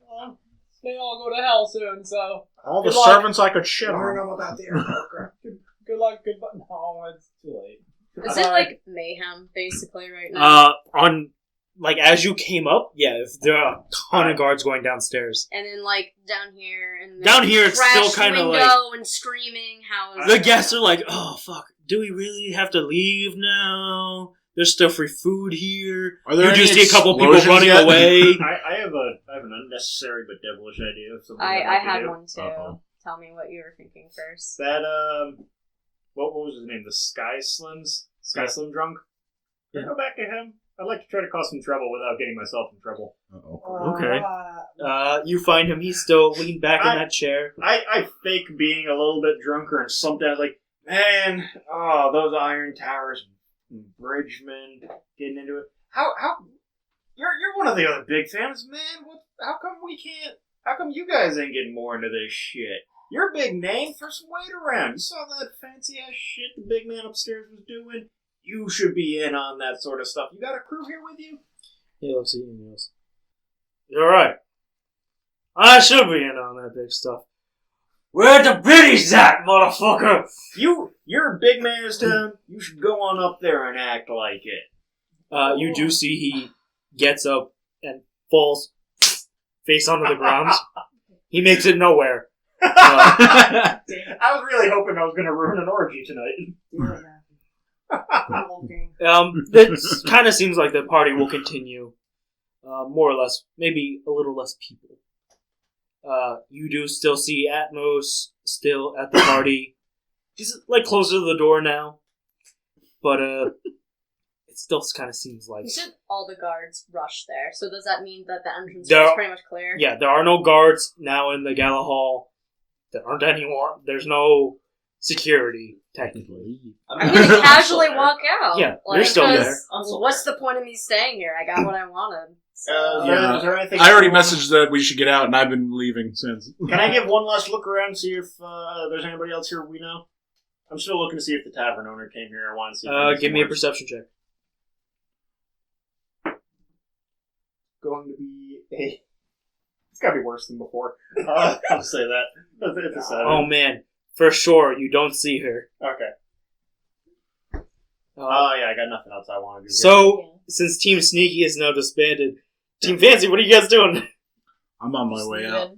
S4: Well, they all go to hell soon, so
S6: All the
S4: Good luck.
S6: servants I could shit
S2: I don't
S6: on.
S2: know about the aircraft.
S4: good luck, goodbye. No, it's too late.
S5: Is it like mayhem basically right now?
S1: As you came up, there are a ton of guards going downstairs.
S5: And then like down here and
S1: Down here, it's still
S5: crashed
S1: kind of
S5: window
S1: like
S5: and screaming. How is
S1: the
S5: it?
S1: guests are like, "Oh fuck, do we really have to leave now? There's still free food here."
S6: Are there
S1: You
S6: any
S1: do see a couple people
S6: explosions
S1: running
S6: yet?
S1: away.
S3: I have an unnecessary but devilish idea of something
S5: I
S3: that
S5: had
S3: do.
S5: one too.
S6: Uh-oh.
S5: Tell me what you were thinking first.
S3: That what was his name? The Sky Slim drunk?
S1: Yeah.
S3: Go back to him. I'd like to try to cause some trouble without getting myself in trouble.
S6: Uh-oh.
S1: Okay. You find him. He's still leaned back in that chair.
S3: I fake being a little bit drunker and sometimes like, man, those Iron Towers, Bridgemen, getting into it. How you're one of the other big fans, man. How come you guys ain't getting more into this shit? You're a big name, throw some weight around. You saw that fancy ass shit the big man upstairs was doing? You should be in on that sort of stuff. You got a crew here with you?
S1: He looks at you and goes, "You're right. I should be in on that big stuff. Where the biddies at, motherfucker?"
S3: You're a big man in this town. You should go on up there and act like it.
S1: You do see he gets up and falls face onto the ground. He makes it nowhere.
S3: I was really hoping I was going to ruin an orgy tonight.
S1: It kind of seems like the party will continue, more or less. Maybe a little less people. You do still see Atmos still at the party. He's like closer to the door now, but it still kind of seems like
S5: You said all the guards rushed there, so does that mean that the entrance
S1: There
S5: is
S1: are-
S5: pretty much clear?
S1: yeah. There are no guards now in the gala hall. There aren't anyone. There's no security technically.
S5: I'm gonna casually walk out.
S1: Yeah, you're still
S5: 'cause
S1: there.
S2: I'm still
S5: What's the point of me staying here? I got what I wanted. So.
S6: Yeah.
S3: Is there anything
S6: I already messaged that we should get out, and I've been leaving since.
S3: Can I give one last look around, see if there's anybody else here we know? I'm still looking to see if the tavern owner came here. I want to see. If
S1: Give me a perception check.
S3: Going to be a. It's got to be worse than before. I'll say that. It's a 7.
S1: Oh man, for sure you don't see her.
S3: Okay. Oh yeah, I got nothing else I want to do.
S1: So, since Team Sneaky is now disbanded, Team Fancy, what are you guys doing?
S6: I'm on my way out.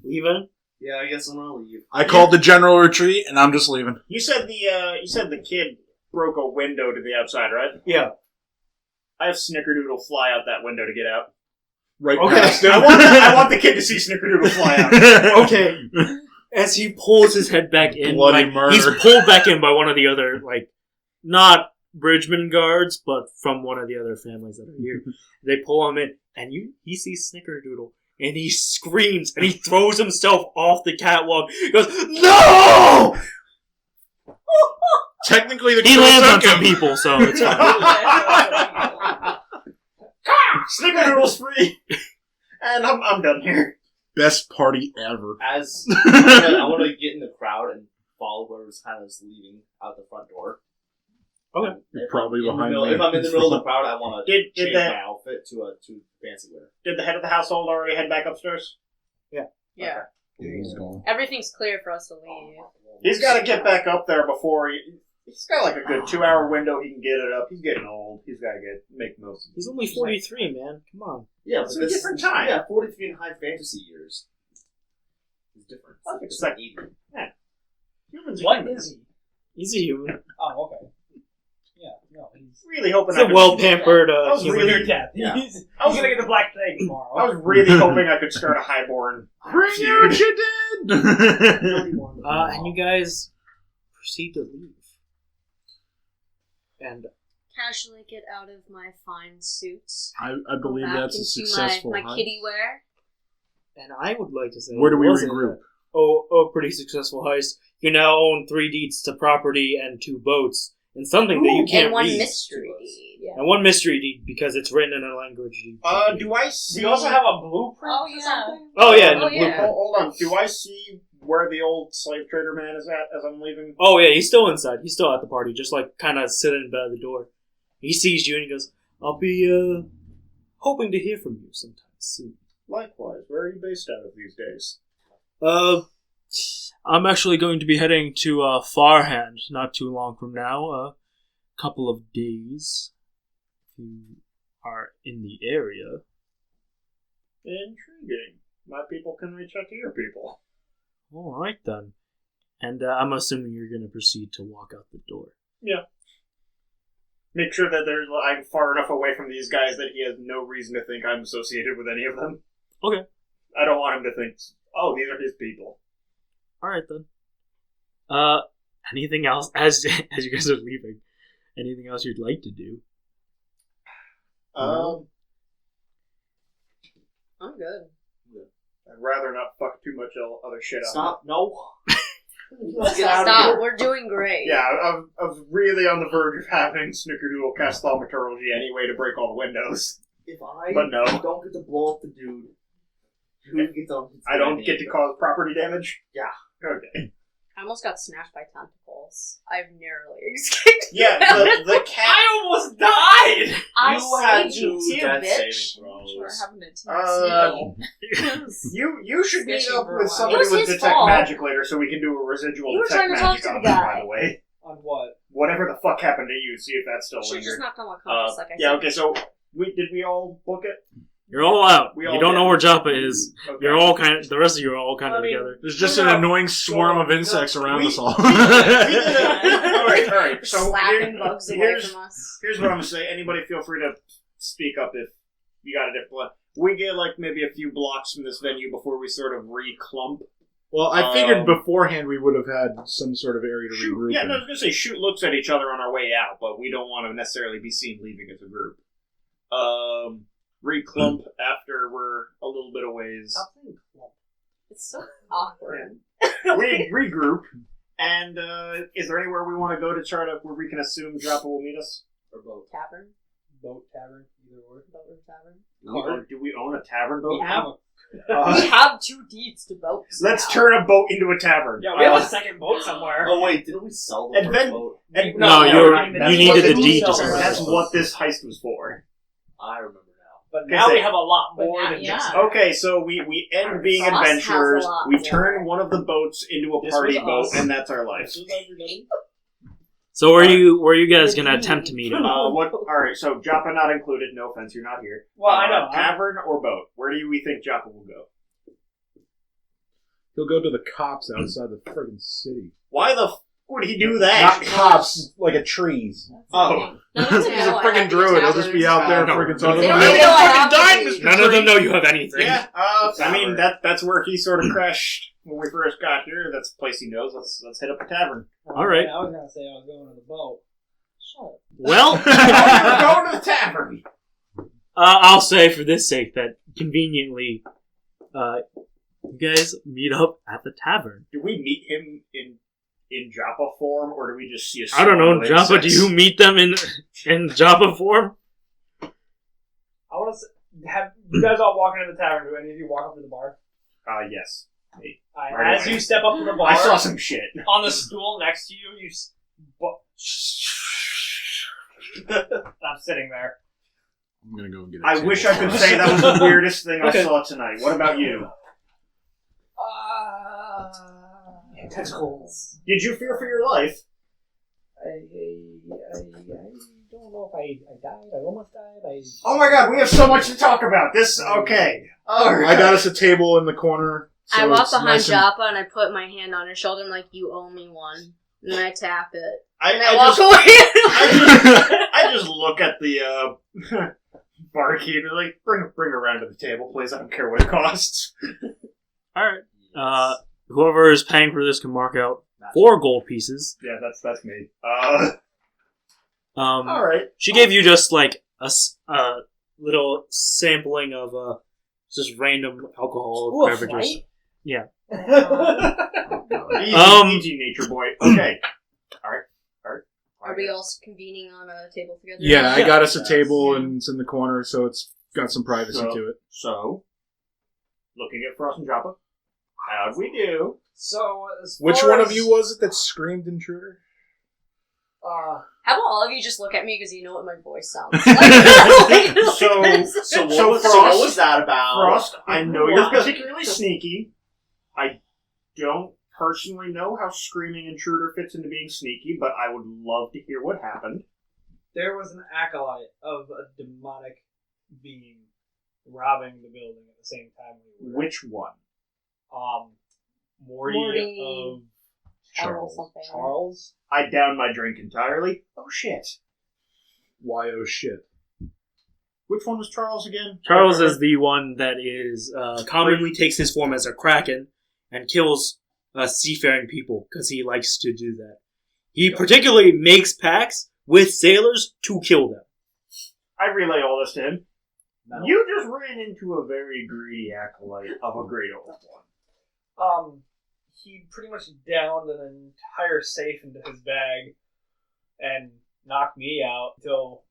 S1: Leaving?
S2: Yeah, I guess I'm gonna leave.
S6: I called the general retreat, and I'm just leaving.
S3: You said the kid broke a window to the outside, right?
S1: Yeah.
S3: I have Snickerdoodle fly out that window to get out.
S6: Right
S1: Okay.
S6: past him.
S3: I want the kid to see Snickerdoodle fly out.
S1: Okay. as he pulls his head back in,
S6: Bloody
S1: like,
S6: murder.
S1: he's pulled back in by one of the other, like, not Bridgman guards, but from one of the other families that are here. They pull him in, and he sees Snickerdoodle, and he screams, and he throws himself off the catwalk. He goes, "No!"
S6: Technically, the
S1: He
S6: crew
S1: lands on
S6: took
S1: some
S6: him.
S1: people, so it's fine.
S3: Snickerdoodle's free! And I'm done here.
S6: Best party ever.
S2: As I want to get in the crowd and follow whoever's kind of leaving out the front door.
S1: Okay.
S6: You're probably
S2: If I'm
S6: behind
S2: in the middle-
S6: me.
S2: If I'm in the middle of the crowd, I want to
S3: Did
S2: change
S3: that-
S2: my outfit to fancy wear.
S3: Did the head of the household already head back upstairs?
S5: Yeah.
S6: Yeah, he's gone.
S5: Everything's clear for us to leave.
S3: He's got to get back up there before he's got like a good 2-hour window he can get it up. He's getting old. He's got to make most of it.
S1: He's only 43, man. Come on.
S2: Yeah,
S3: It's
S2: but
S3: a different time.
S2: Yeah, 43 in high fantasy years. It's different.
S3: It's like
S2: even.
S3: humans.
S4: What is he?
S1: He's a human.
S4: Oh, okay. Yeah, no, he's
S3: Really hoping
S1: He's
S3: I
S1: a
S3: could-
S1: well-pampered
S3: I was
S1: human.
S3: really-
S4: near death.
S3: Yeah.
S4: He's gonna get the Black Plague tomorrow.
S3: I was really hoping I could start a highborn.
S6: Bring
S3: feud.
S6: out your dead!
S1: And you guys proceed to leave. And
S5: Casually get out of my fine suits.
S6: I
S5: Go
S6: believe
S5: back
S6: that's a
S5: into
S6: successful
S5: my
S6: heist.
S5: kitty wear.
S1: I would like to say,
S6: Where do we
S1: wasn't
S6: regroup?
S1: a pretty successful heist. You now own 3 deeds to property and 2 boats, and something that you can't
S5: and one
S1: read.
S5: mystery deed. Yeah.
S1: And 1 mystery deed because it's written in a language.
S3: Do I see?
S4: Do you also have a blueprint
S5: Oh,
S4: for
S5: yeah.
S4: something?
S1: Oh yeah,
S5: Oh,
S1: the
S5: yeah.
S1: blueprint.
S3: Hold on. Do I see where the old slave trader man is at as I'm leaving?
S1: Oh yeah, he's still inside. He's still at the party, just like kind of sitting by the door. He sees you and he goes, "I'll be hoping to hear from you sometime soon."
S3: Likewise. Where are you based out of these days?
S1: I'm actually going to be heading to Farhand not too long from now. A couple of days. If you are in the area.
S3: Intriguing. My people can reach out to your people.
S1: All right then. And I'm assuming you're going to proceed to walk out the door.
S3: Yeah. Make sure that I'm far enough away from these guys that he has no reason to think I'm associated with any of them.
S1: Okay.
S3: I don't want him to think, oh, these are his people.
S1: All right then. Anything else as you guys are leaving? Anything else you'd like to do?
S5: I'm good.
S3: I'd rather not fuck too much other shit up.
S2: Stop. No.
S5: Stop. We're doing great.
S3: Yeah, I was really on the verge of having Snickerdoodle cast thaumaturgy anyway to break all the windows.
S2: If I
S3: But no.
S2: don't get to blow up the dude, who gets on?
S3: I don't get to cause property damage?
S2: Yeah.
S3: Okay.
S5: I almost got snatched by tentacles. I've narrowly escaped.
S3: Yeah, the cat...
S4: I almost died!
S5: I
S2: You had
S5: saved you
S2: 2
S5: too,
S2: death
S5: bitch.
S2: saving throws.
S7: having a
S3: You should meet
S7: Fishy
S3: up
S7: for a
S3: with
S7: while.
S3: somebody
S5: It was
S3: with
S5: his
S3: detect
S5: fault.
S3: magic later so we can do a residual
S5: You were
S3: detect
S5: trying to talk
S3: magic
S5: to the
S3: on him,
S5: guy.
S3: by the way.
S4: On what?
S3: Whatever the fuck happened to you, see if that still
S5: She just
S3: lingered.
S5: knocked on my compass, like I
S3: Yeah,
S5: said.
S3: okay, so did we all book it?
S1: You're all out.
S3: We all
S1: You don't know
S3: did.
S1: where Joppa is.
S3: Okay.
S1: You're all the rest of you are all kind of
S4: I mean,
S1: together.
S6: There's just an annoying swarm of insects around
S3: We-
S6: us all.
S3: Alright, so
S5: Slapping bugs away
S3: here's
S5: from us.
S3: what I'm gonna say. Anybody feel free to speak up if you got a different one. We get like maybe a few blocks from this venue before we sort of re-clump.
S6: Well, I figured beforehand we would have had some sort of area to
S3: Shoot,
S6: regroup.
S3: yeah, no, I
S6: in.
S3: was gonna say shoot looks at each other on our way out, but we don't want to necessarily be seen leaving as a group. Re-clump after we're a little bit a ways.
S5: It's so awkward.
S3: Regroup. And is there anywhere we want to go to try to where we can assume Joppa will meet us?
S2: Or both.
S5: Tavern?
S4: Boat tavern, either or.
S5: Boat or tavern?
S3: Do we own a tavern boat?
S4: We have
S5: We have 2 deeds to boats.
S3: Let's
S5: now.
S3: turn a boat into a tavern.
S4: Yeah, we have a second boat somewhere.
S2: Oh wait, didn't we sell the
S3: And
S2: first
S3: then-
S2: boat?
S3: And
S1: No,
S3: that's
S1: you
S3: what
S1: needed
S3: the
S1: the deed to
S3: sell.
S1: sell.
S3: That's what this heist was for.
S2: I remember now.
S4: But now
S3: Because
S4: we have a lot
S7: But
S4: more
S7: now-
S4: than
S7: yeah.
S4: just
S3: Okay, so we end being
S5: Sauce has a
S3: adventurers.
S5: lot
S3: We
S5: more.
S3: turn one of the boats into a
S4: This
S3: party
S4: was
S3: boat,
S4: us.
S3: and that's our life.
S1: So where are you guys gonna attempt to meet him?
S3: What? All right, so Joppa not included. No offense, you're not here.
S4: Well, I know.
S3: Tavern or boat? Where do we think Joppa will go?
S6: He'll go to the cops outside the friggin' city.
S3: Why the Would he do that?
S6: Not cops, like a trees.
S3: Oh.
S5: None of them
S6: He's a
S5: know I
S6: freaking
S5: have
S6: druid. He'll just be out there
S1: No.
S6: freaking
S1: They
S6: talking
S5: don't
S6: about
S5: even
S6: it.
S5: know I have to be.
S1: None of them know you have anything.
S3: Yeah, I mean, that's where he sort of crashed when we first got here. That's the place he knows. Let's hit up a tavern.
S1: All right.
S4: I was gonna say I was going to the boat.
S5: Shut up.
S1: Well,
S3: We're going to the tavern.
S1: I'll say for this sake that conveniently, you guys meet up at the tavern.
S3: Do we meet him in Joppa form, or do we just see a
S1: I don't know,
S3: swan
S1: Joppa.
S3: lady
S1: Do
S3: sex?
S1: you meet them in Joppa form?
S4: I want to have you guys all walk into the tavern. Do any of you walk up to the bar?
S3: Yes.
S4: Alright, as you step up to the bar,
S3: I saw some shit.
S4: on the stool next to you, I'm sitting there.
S6: I'm gonna go and get it.
S3: I wish I could say that was the weirdest thing I saw tonight. What about you?
S4: Tentacles.
S3: Did you fear for your life?
S4: I don't know if I died. I almost died.
S3: Oh my god, we have so much to talk about. Okay. Alright.
S6: I got us a table in the corner. So
S5: I walk
S6: it's
S5: behind
S6: nice and-
S5: Joppa and I put my hand on her shoulder. I'm like, you owe me one. And then I tap it.
S3: I
S5: And I walk away.
S3: I just look at the barkeep and like, bring her around to the table, please. I don't care what it costs.
S1: All right. Whoever is paying for this can mark out 4 gold pieces.
S3: Yeah, that's me.
S1: All
S3: Alright.
S1: She gave you just like a little sampling of just random alcohol beverages. Yeah.
S3: Easy, nature boy. Okay. Alright.
S5: Are we all convening on a table together?
S6: Yeah, I got us a
S2: Yes.
S6: table and it's in the corner, so it's got some privacy to it.
S3: So, looking at Frost and Joppa, how'd we do?
S4: So, as
S6: Which
S4: far
S6: one
S4: as,
S6: of you was it that screamed intruder?
S5: How about all of you just look at me because you know what my voice sounds like?
S3: So
S2: So what was that about?
S3: Frost, I know you're particularly sneaky. I don't personally know how screaming intruder fits into being sneaky, but I would love to hear what happened.
S4: there was an acolyte of a demonic being robbing the building at the same time we were.
S3: Which one?
S4: Morty of
S5: Charles.
S4: Charles.
S3: I downed my drink entirely. Oh shit.
S6: Why oh shit.
S3: Which one was Charles again?
S1: Charles is the one that is commonly takes his form as a kraken and kills seafaring people because he likes to do that. He particularly makes pacts with sailors to kill them.
S3: I relay all this to him.
S2: No.
S3: You just ran into a very greedy acolyte of a great old one.
S4: He pretty much downed an entire safe into his bag and knocked me out until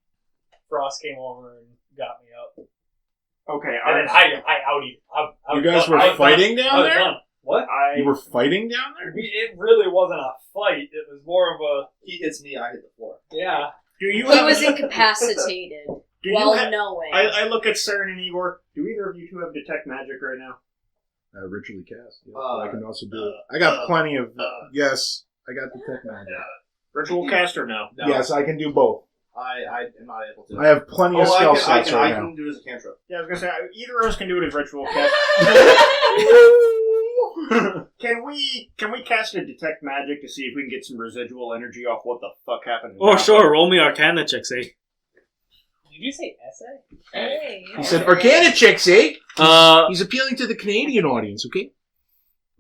S4: Frost came over and got me up.
S3: Okay,
S4: And then I outed.
S6: You guys were fighting down there?
S4: What?
S6: You were fighting down there?
S4: It really wasn't a fight. It was more of a
S2: He hits me, I hit the floor.
S4: yeah.
S3: Do you
S5: He
S3: have,
S5: was incapacitated.
S3: do you
S5: Well
S3: have-
S5: knowing.
S3: I look at Saren and Igor. Do either of you two have detect magic right now?
S6: Ritually cast. Yeah,
S2: Uh,
S6: I can also do it. I got plenty of... yes, I got detect magic.
S3: Ritual cast or no?
S2: No,
S6: Yes, I can do both.
S2: I am not able to.
S6: I have plenty of spell slots
S2: I
S6: right
S2: can do it as a cantrip.
S3: Yeah, I was gonna say either of us can do it as ritual cast. Can we cast a detect magic to see if we can get some residual energy off what the fuck happened?
S1: Oh, sure. Roll me Arcana checks, eh?
S4: Did you say essay?
S5: Hey.
S6: He said, Arcana checks, eh?
S1: Uh,
S6: He's appealing to the Canadian audience, okay?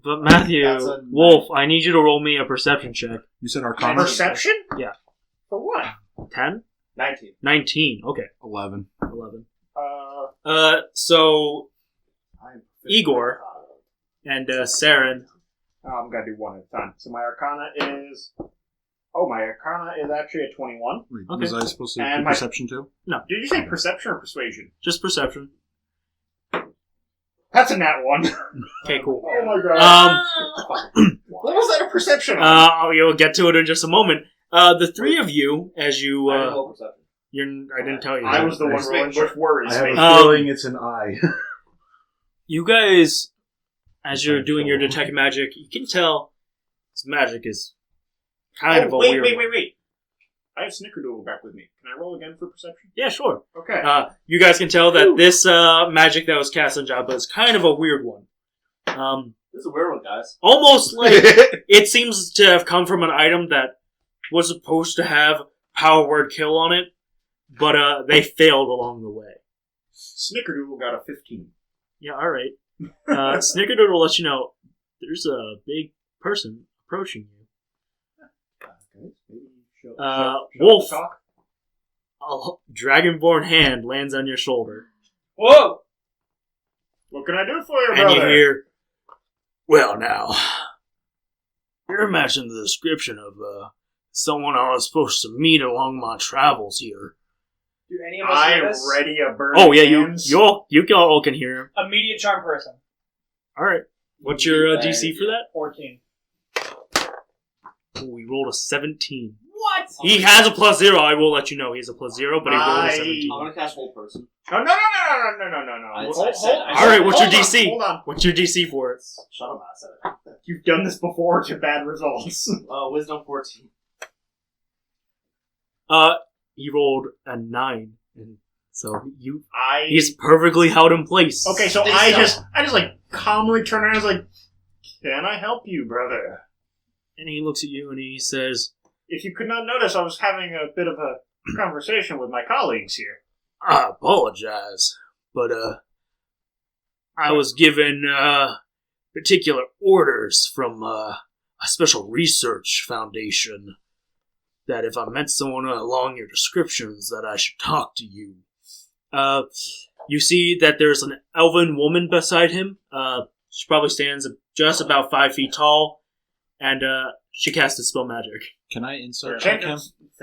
S1: but Matthew,
S2: That's a-
S1: Wolf, I need you to roll me a perception check.
S6: You said Arcana?
S3: Perception?
S1: Yeah.
S3: For what?
S1: 10?
S2: 19.
S1: 19. Okay.
S6: 11.
S1: 11. So,
S2: I'm
S1: Igor. and Saren.
S3: I'm gonna do one at a time. So my Arcana is. Oh, my Arcana is actually a 21.
S6: Wait,
S1: Okay.
S6: was I supposed to
S3: And
S6: do
S3: my-
S6: perception too?
S3: Did you say perception or persuasion?
S1: Just perception.
S3: That's a nat one.
S1: Okay, cool.
S3: Oh my god. What was that a perception on?
S1: You'll get to it in just a moment. The three of you, as you,
S2: I didn't roll perception.
S1: I didn't tell you.
S3: I was the one
S2: Just
S3: rolling,
S2: make sure.
S3: which worries
S6: I have
S3: me.
S6: a feeling it's an eye.
S1: You guys, as you're doing your detect magic, you can tell this magic is kind of a
S3: wait,
S1: weird
S3: wait,
S1: one.
S3: wait, wait. I have Snickerdoodle back with me. Can I roll again for perception?
S1: Yeah, sure.
S3: Okay.
S1: You guys can tell that this magic that was cast on Jabba is kind of a weird one.
S2: This is a weird one, guys.
S1: Almost like it seems to have come from an item that was supposed to have power word kill on it, but they failed along the way.
S3: Snickerdoodle got a 15.
S1: Yeah, alright. Snickerdoodle will let you know there's a big person approaching you. Wolf, a dragonborn hand lands on your shoulder.
S4: Whoa!
S3: What can I do for you,
S1: And
S3: brother?
S1: you hear, well now, you're matching the description of someone I was supposed to meet along my travels here.
S4: Do any of us hear
S3: I'm
S4: this?
S3: ready a burning
S1: Oh yeah,
S3: hands.
S1: you all can hear him.
S4: Immediate charm person.
S1: Alright. What's your DC for that?
S4: 14.
S1: Oh, he rolled a 17.
S4: What?
S1: He has a +0, I will let you know. He has a +0, but he rolled a 17.
S2: I'm gonna cast Hold Person.
S3: No.
S1: Alright, what's your DC?
S3: Hold on.
S1: What's your DC for it?
S2: Shut up, I said it.
S3: You've done this before to bad results.
S2: Wisdom 14.
S1: He rolled a 9, and so
S3: I
S1: he's perfectly held in place.
S3: Okay, so
S2: They
S3: I
S2: suck.
S3: just like calmly turn around and was like, can I help you, brother?
S1: And he looks at you and he says,
S3: If you could not notice, I was having a bit of a conversation with my colleagues here.
S1: I apologize, but I was given particular orders from a special research foundation that if I met someone along your descriptions that I should talk to you. You see that there's an elven woman beside him. She probably stands just about 5 feet tall, and she casts a spell magic.
S6: Can I insight
S3: Thank
S6: check him?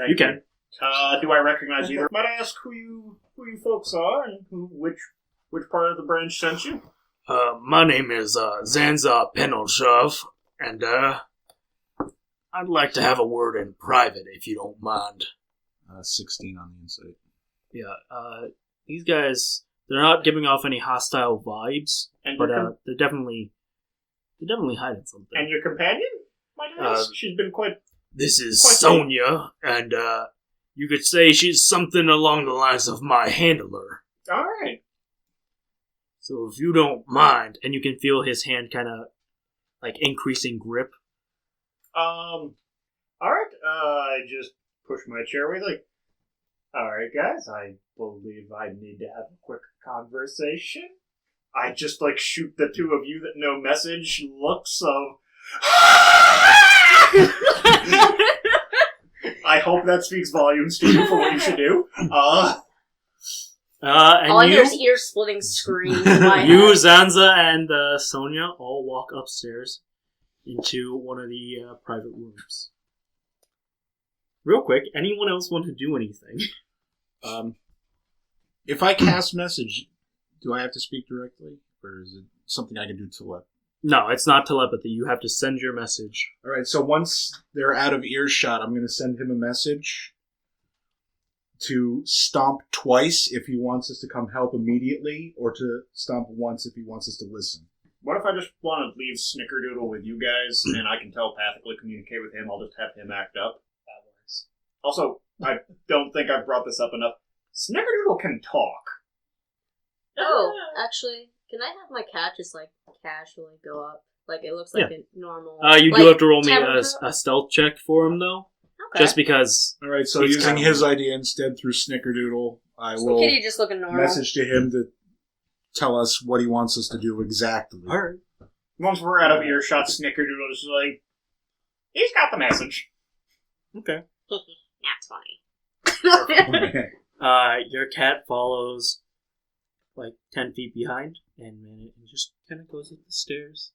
S1: You can.
S3: Do I recognize either? Might I ask who you folks are and which part of the branch sent you?
S1: My name is Zanza Penelshov, and I'd like to have a word in private, if you don't mind.
S6: 16 on the insight.
S1: Yeah, these guys, they're not giving off any hostile vibes,
S3: And
S1: but
S3: your
S1: they're definitely hiding something.
S3: and your companion? Might I ask? She's been quite.
S1: This is
S3: Quite
S1: Sonia, and you could say she's something along the lines of my handler.
S3: All right.
S1: So if you don't mind, and you can feel his hand kind of like increasing grip.
S3: All right. I just push my chair away, like, all right, guys. I believe I need to have a quick conversation. I just like shoot the two of you that know message looks of. I hope that speaks volumes to you for what you should do.
S1: And
S5: All I hear is
S1: you,
S5: ear-splitting screams in my
S1: you,
S5: head.
S1: Zanza, and Sonia all walk upstairs into one of the private rooms. Real quick, anyone else want to do anything?
S6: If I cast message, do I have to speak directly? Or is it something I can do to let?
S1: No, it's not telepathy. You have to send your message.
S6: Alright, so once they're out of earshot, I'm going to send him a message to stomp twice if he wants us to come help immediately, or to stomp once if he wants us to listen.
S3: What if I just want to leave Snickerdoodle with you guys and I can telepathically communicate with him? I'll just have him act up.
S4: That works.
S3: Also, I don't think I've brought this up enough. Snickerdoodle can talk.
S5: Oh, actually, can I have my cat just, like, casually go up? Like, it looks like a normal...
S1: You
S5: like,
S1: do have to roll me
S5: tavern
S1: a stealth check for him, though.
S5: Okay.
S1: Just because...
S6: Alright, so
S1: He's
S6: using
S1: kind of-
S6: his idea instead through Snickerdoodle, I will
S5: Kitty just looking normal.
S6: message to him to tell us what he wants us to do exactly.
S1: Alright.
S3: Once we're out of earshot, Snickerdoodle is like, he's got the message.
S1: Okay.
S5: That's funny.
S1: Your cat follows like 10 feet behind, and then it just kind of goes up the stairs.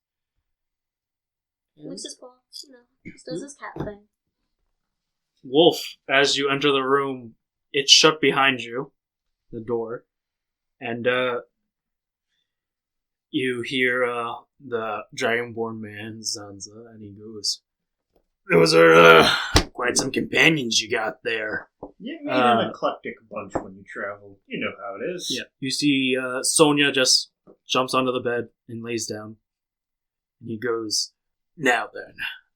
S1: And
S5: Licks his paw, just does his cat thing.
S1: Wolf, as you enter the room, it's shut behind you, the door, and you hear the Dragonborn man, Zanza, and he goes, "Those are quite some companions you got there."
S3: You meet an eclectic bunch when you travel. You know how it is.
S1: Yeah. You see Sonia just jumps onto the bed and lays down. And he goes, "Now then,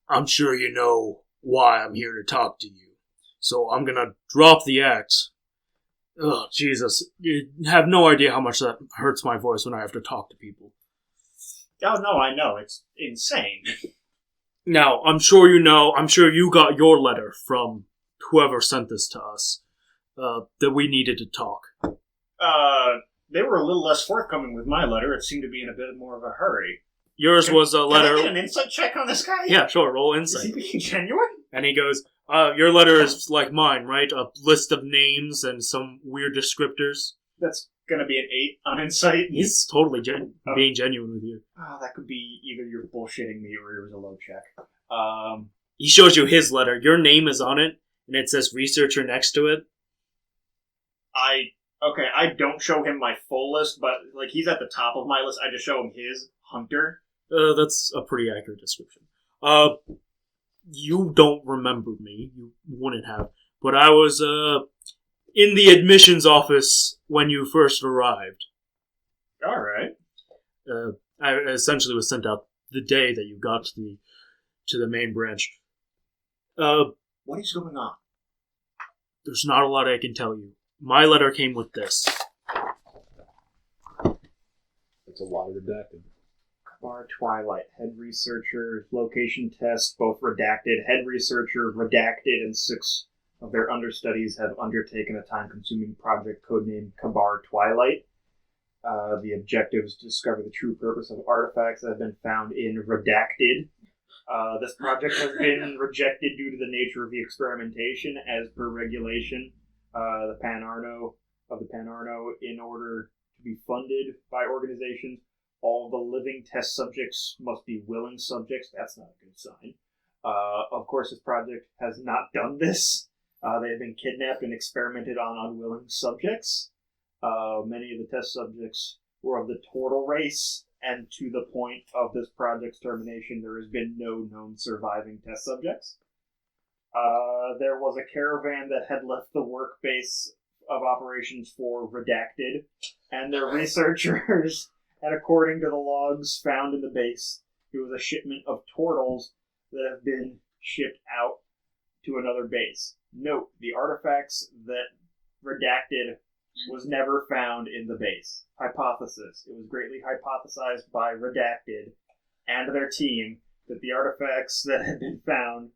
S1: I'm sure you know why I'm here to talk to you. So I'm gonna drop the act." Oh, Jesus. You have no idea how much that hurts my voice when I have to talk to people.
S3: Oh, no, I know. It's insane.
S1: Now, I'm sure you got your letter from whoever sent this to us, that we needed to talk.
S3: They were a little less forthcoming with my letter. It seemed to be in a bit more of a hurry.
S1: Yours was a letter...
S3: Can I get an insight check on this guy?
S1: Yeah, sure, roll
S3: Is
S1: insight.
S3: he being genuine?
S1: And he goes, your letter is like mine, right? A list of names and some weird descriptors.
S3: That's gonna be an 8 on insight.
S1: He's totally being genuine with you.
S3: Oh, that could be either you're bullshitting me or it was a low check.
S1: He shows you his letter. Your name is on it, and it says researcher next to it.
S3: I don't show him my full list, but like he's at the top of my list. I just show him his Hunter.
S1: That's a pretty accurate description. You don't remember me. You wouldn't have. But I was, in the admissions office when you first arrived.
S3: Alright.
S1: I essentially was sent out the day that you got to the main branch.
S3: What is going on?
S1: There's not a lot I can tell you. My letter came with this.
S6: It's a lot of redacted.
S3: Kabar Twilight, head researcher, location test, both redacted. Head researcher, redacted, and 6 of their understudies have undertaken a time-consuming project codenamed Kabar Twilight. The objective is to discover the true purpose of artifacts that have been found in Redacted. This project has been rejected due to the nature of the experimentation, as per regulation. The Pan Arno, in order to be funded by organizations, all the living test subjects must be willing subjects. That's not a good sign. Of course, this project has not done this. They have been kidnapped and experimented on unwilling subjects. Many of the test subjects were of the turtle race, and to the point of this project's termination, there has been no known surviving test subjects. There was a caravan that had left the work base of operations for Redacted, and their researchers, and according to the logs found in the base, it was a shipment of turtles that have been shipped out to another base. Note, the artifacts that Redacted was never found in the base. Hypothesis. It was greatly hypothesized by Redacted and their team that the artifacts that had been found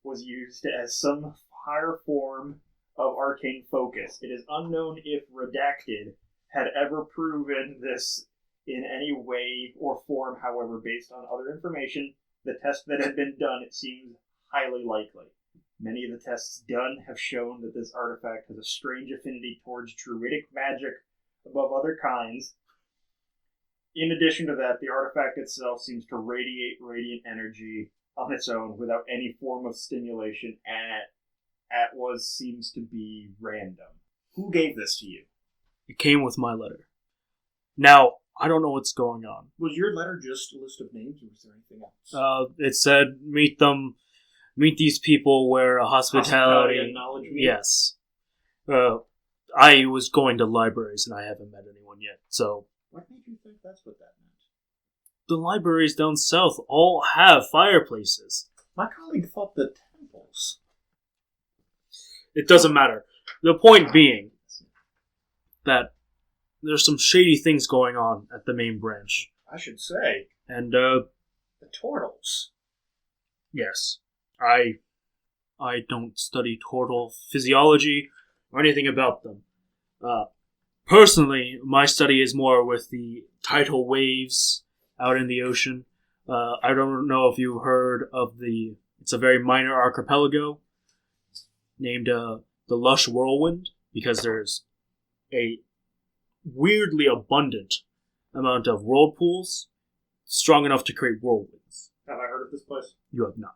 S3: was used as some higher form of arcane focus. It is unknown if Redacted had ever proven this in any way or form. However, based on other information, the test that had been done, it seems highly likely. Many of the tests done have shown that this artifact has a strange affinity towards druidic magic above other kinds. In addition to that, the artifact itself seems to radiate radiant energy on its own without any form of stimulation, and seems to be random. Who gave this to you?
S1: It came with my letter. Now, I don't know what's going on.
S6: Was your letter just a list of names, or was there anything else?
S1: It said, meet these people where hospitality
S3: and knowledge meet?
S1: Yes. I was going to libraries and I haven't met anyone yet, so...
S6: What made you think that's what that meant?
S1: The libraries down south all have fireplaces.
S6: My colleague thought the temples.
S1: It doesn't matter. The point being that there's some shady things going on at the main branch.
S3: I should say.
S1: And,
S3: the turtles.
S1: Yes. I don't study turtle physiology or anything about them. Personally, my study is more with the tidal waves out in the ocean. I don't know if you heard of it's a very minor archipelago named the Lush Whirlwind, because there's a weirdly abundant amount of whirlpools strong enough to create whirlwinds.
S3: Have I heard of this place?
S1: You have not.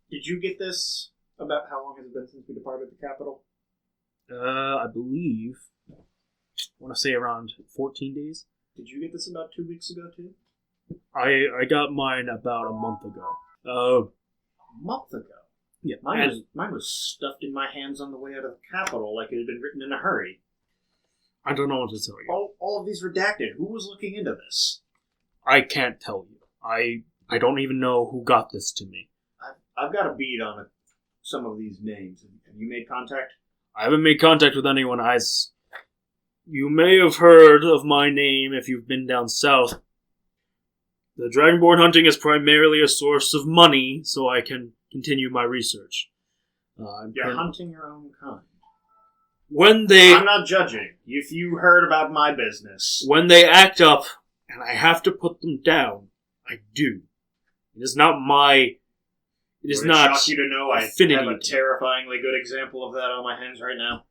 S3: Did you get this about how long has it been since we departed the capital?
S1: I believe, I want to say around 14 days.
S3: Did you get this about 2 weeks ago, too?
S1: I got mine about a month ago.
S3: A month ago?
S1: Yeah.
S3: Mine was stuffed in my hands on the way out of the capital like it had been written in a hurry.
S1: I don't know what to tell you.
S3: All of these redacted. Who was looking into this?
S1: I can't tell you. I don't even know who got this to me.
S3: I've got a bead on some of these names. Have you made contact?
S1: I haven't made contact with anyone. You may have heard of my name if you've been down south. The Dragonborn hunting is primarily a source of money, so I can continue my research.
S3: You're hunting your own kind.
S1: When they...
S3: I'm not judging. If you heard about my business...
S1: When they act up, and I have to put them down, I do. It is not my... It is not...
S3: shock you to know I have a terrifyingly good example of that on my hands right now.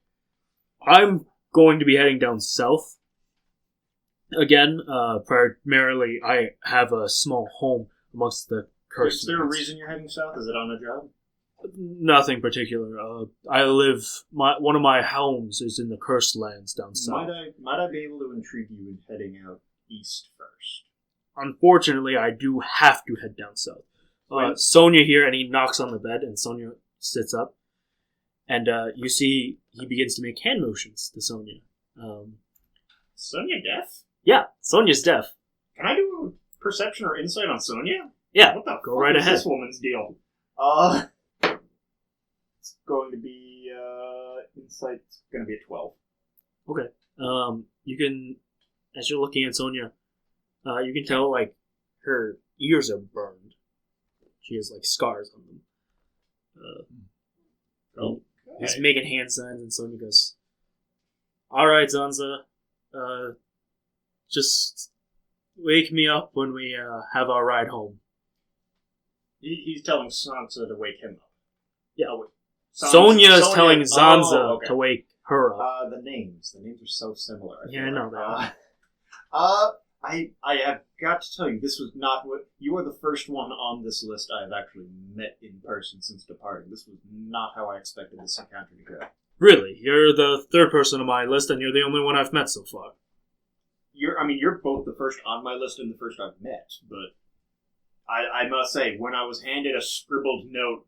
S1: I'm going to be heading down south. Again, primarily, I have a small home amongst the cursed.
S3: Is there a reason you're heading south? Is it on a job?
S1: Nothing particular. One of my homes is in the cursed lands down south.
S3: Might I be able to intrigue you in heading out east first?
S1: Unfortunately, I do have to head down south. Sonia here, and he knocks on the bed, and Sonia sits up. And you see he begins to make hand motions to Sonia.
S3: Sonia deaf?
S1: Yeah, Sonia's deaf.
S3: Can I do a perception or insight on Sonia?
S1: Yeah,
S3: what the
S1: go
S3: fuck
S1: right
S3: is
S1: ahead.
S3: This woman's deal. It's going to be insight. It's going to be a 12.
S1: Okay. You can, as you're looking at Sonia, you can tell like her ears are burned. She has like scars on them. He's making hand signs, and Sonia goes, "All right, Zanza, just wake me up when we have our ride home."
S3: He's telling Sansa to wake him up.
S1: Yeah. Sonia is telling Zanza to wake her up.
S3: The names are so similar.
S1: I know that.
S3: I have got to tell you, this was not what... You are the first one on this list I have actually met in person since departing. This was not how I expected this encounter to go.
S1: Really? You're the third person on my list, and you're the only one I've met so far.
S3: You're both the first on my list and the first I've met, but I must say, when I was handed a scribbled note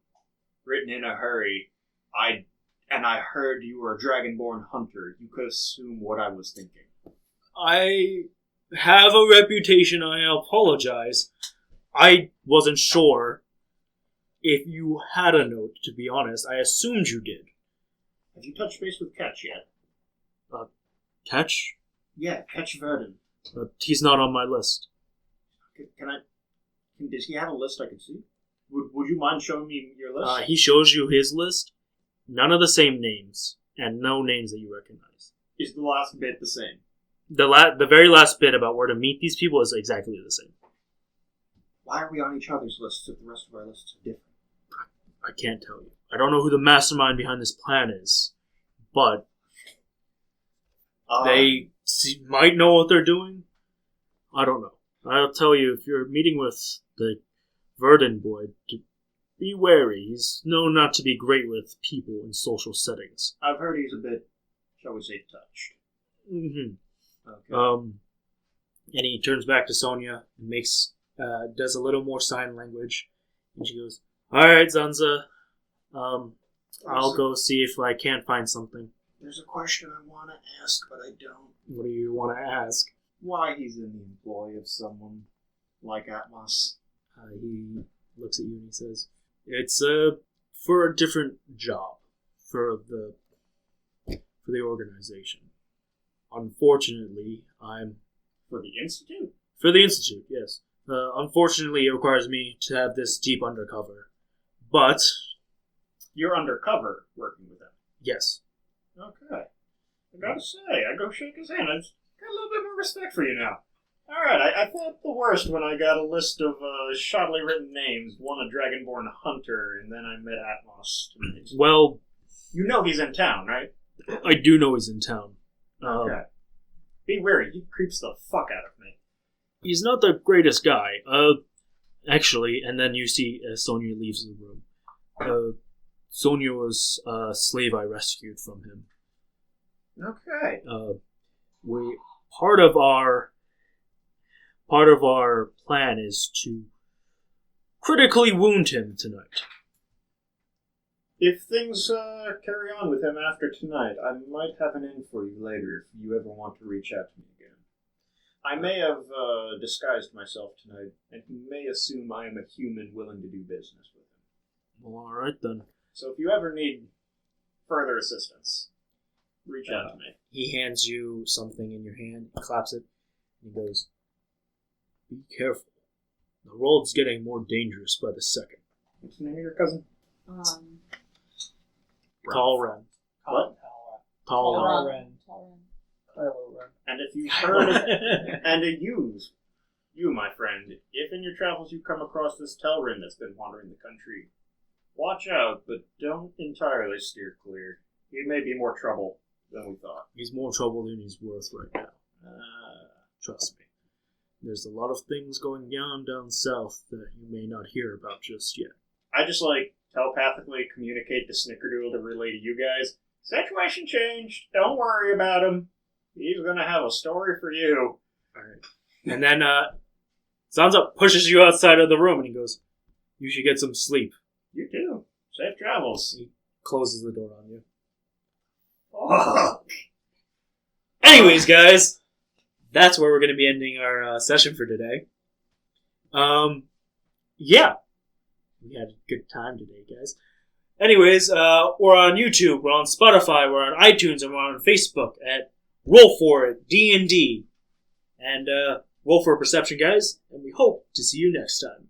S3: written in a hurry, I heard you were a Dragonborn hunter, you could assume what I was thinking.
S1: I have a reputation, I apologize. I wasn't sure if you had a note, to be honest. I assumed you did.
S3: Have you touched base with Ketch yet?
S1: Ketch?
S3: Yeah, Ketch Verdon.
S1: He's not on my list.
S3: Does he have a list I can see? Would you mind showing me your list?
S1: He shows you his list. None of the same names, and no names that you recognize.
S3: Is the last bit the same?
S1: The very last bit about where to meet these people is exactly the same.
S3: Why are we on each other's lists if the rest of our lists are different?
S1: I can't tell you. I don't know who the mastermind behind this plan is, but they might know what they're doing. I don't know. I'll tell you, if you're meeting with the Verdon boy, be wary. He's known not to be great with people in social settings.
S3: I've heard he's a bit, shall we say, touched.
S1: Mm-hmm.
S3: Okay.
S1: And he turns back to Sonia and does a little more sign language, and she goes, "All right, Zanza, I'll go see if I can't find something."
S3: There's a question I want to ask, but I don't.
S1: What do you want to ask?
S3: Why he's in the employ of someone like Atmos?
S1: He looks at you and he says, "It's for a different job, for the organization. Unfortunately, I'm
S3: for the Institute.
S1: For the Institute, yes. Unfortunately, it requires me to have this deep undercover, but
S3: you're undercover working with them.
S1: Yes.
S3: Okay. I gotta say, I go shake his hand. I've got a little bit more respect for you now. Alright, I thought the worst when I got a list of shoddily written names, one a Dragonborn hunter, and then I met Atmos tonight.
S1: Well...
S3: You know he's in town, right?
S1: I do know he's in town.
S3: Okay. Be wary, he creeps the fuck out of me.
S1: He's not the greatest guy. Actually, and then you see Sonia leaves the room. Sonia was a slave I rescued from him.
S3: Okay.
S1: Part of our plan is to critically wound him tonight.
S3: If things carry on with him after tonight, I might have an in for you later if you ever want to reach out to me again. I may have disguised myself tonight, and he may assume I am a human willing to do business with him.
S1: Well, alright then.
S3: So if you ever need further assistance, reach out to me.
S1: He hands you something in your hand, he claps it, and he goes, he hands you something in your hand, he claps it, and he goes, be careful. The road's getting more dangerous by the second.
S3: What's the name of your cousin?
S1: Tall Ren.
S3: What?
S1: Tall
S4: Ren. Kylo Ren.
S3: And if you've heard of, and you, my friend, if in your travels you come across this tavern that's been wandering the country, watch out, but don't entirely steer clear. He may be more trouble than we thought.
S1: He's more trouble than he's worth right now. Trust me. There's a lot of things going on down south that you may not hear about just yet.
S3: I just telepathically communicate to Snickerdoodle to relay to you guys. Situation changed. Don't worry about him. He's gonna have a story for you.
S1: Alright. And then Sansa pushes you outside of the room and he goes, you should get some sleep.
S3: You too. Safe travels.
S1: He closes the door on you.
S3: Oh.
S1: Anyways, guys, that's where we're going to be ending our session for today. Yeah. We had a good time today, guys. Anyways, we're on YouTube, we're on Spotify, we're on iTunes, and we're on Facebook at Roll For It D&D. And roll for a perception, guys, and we hope to see you next time.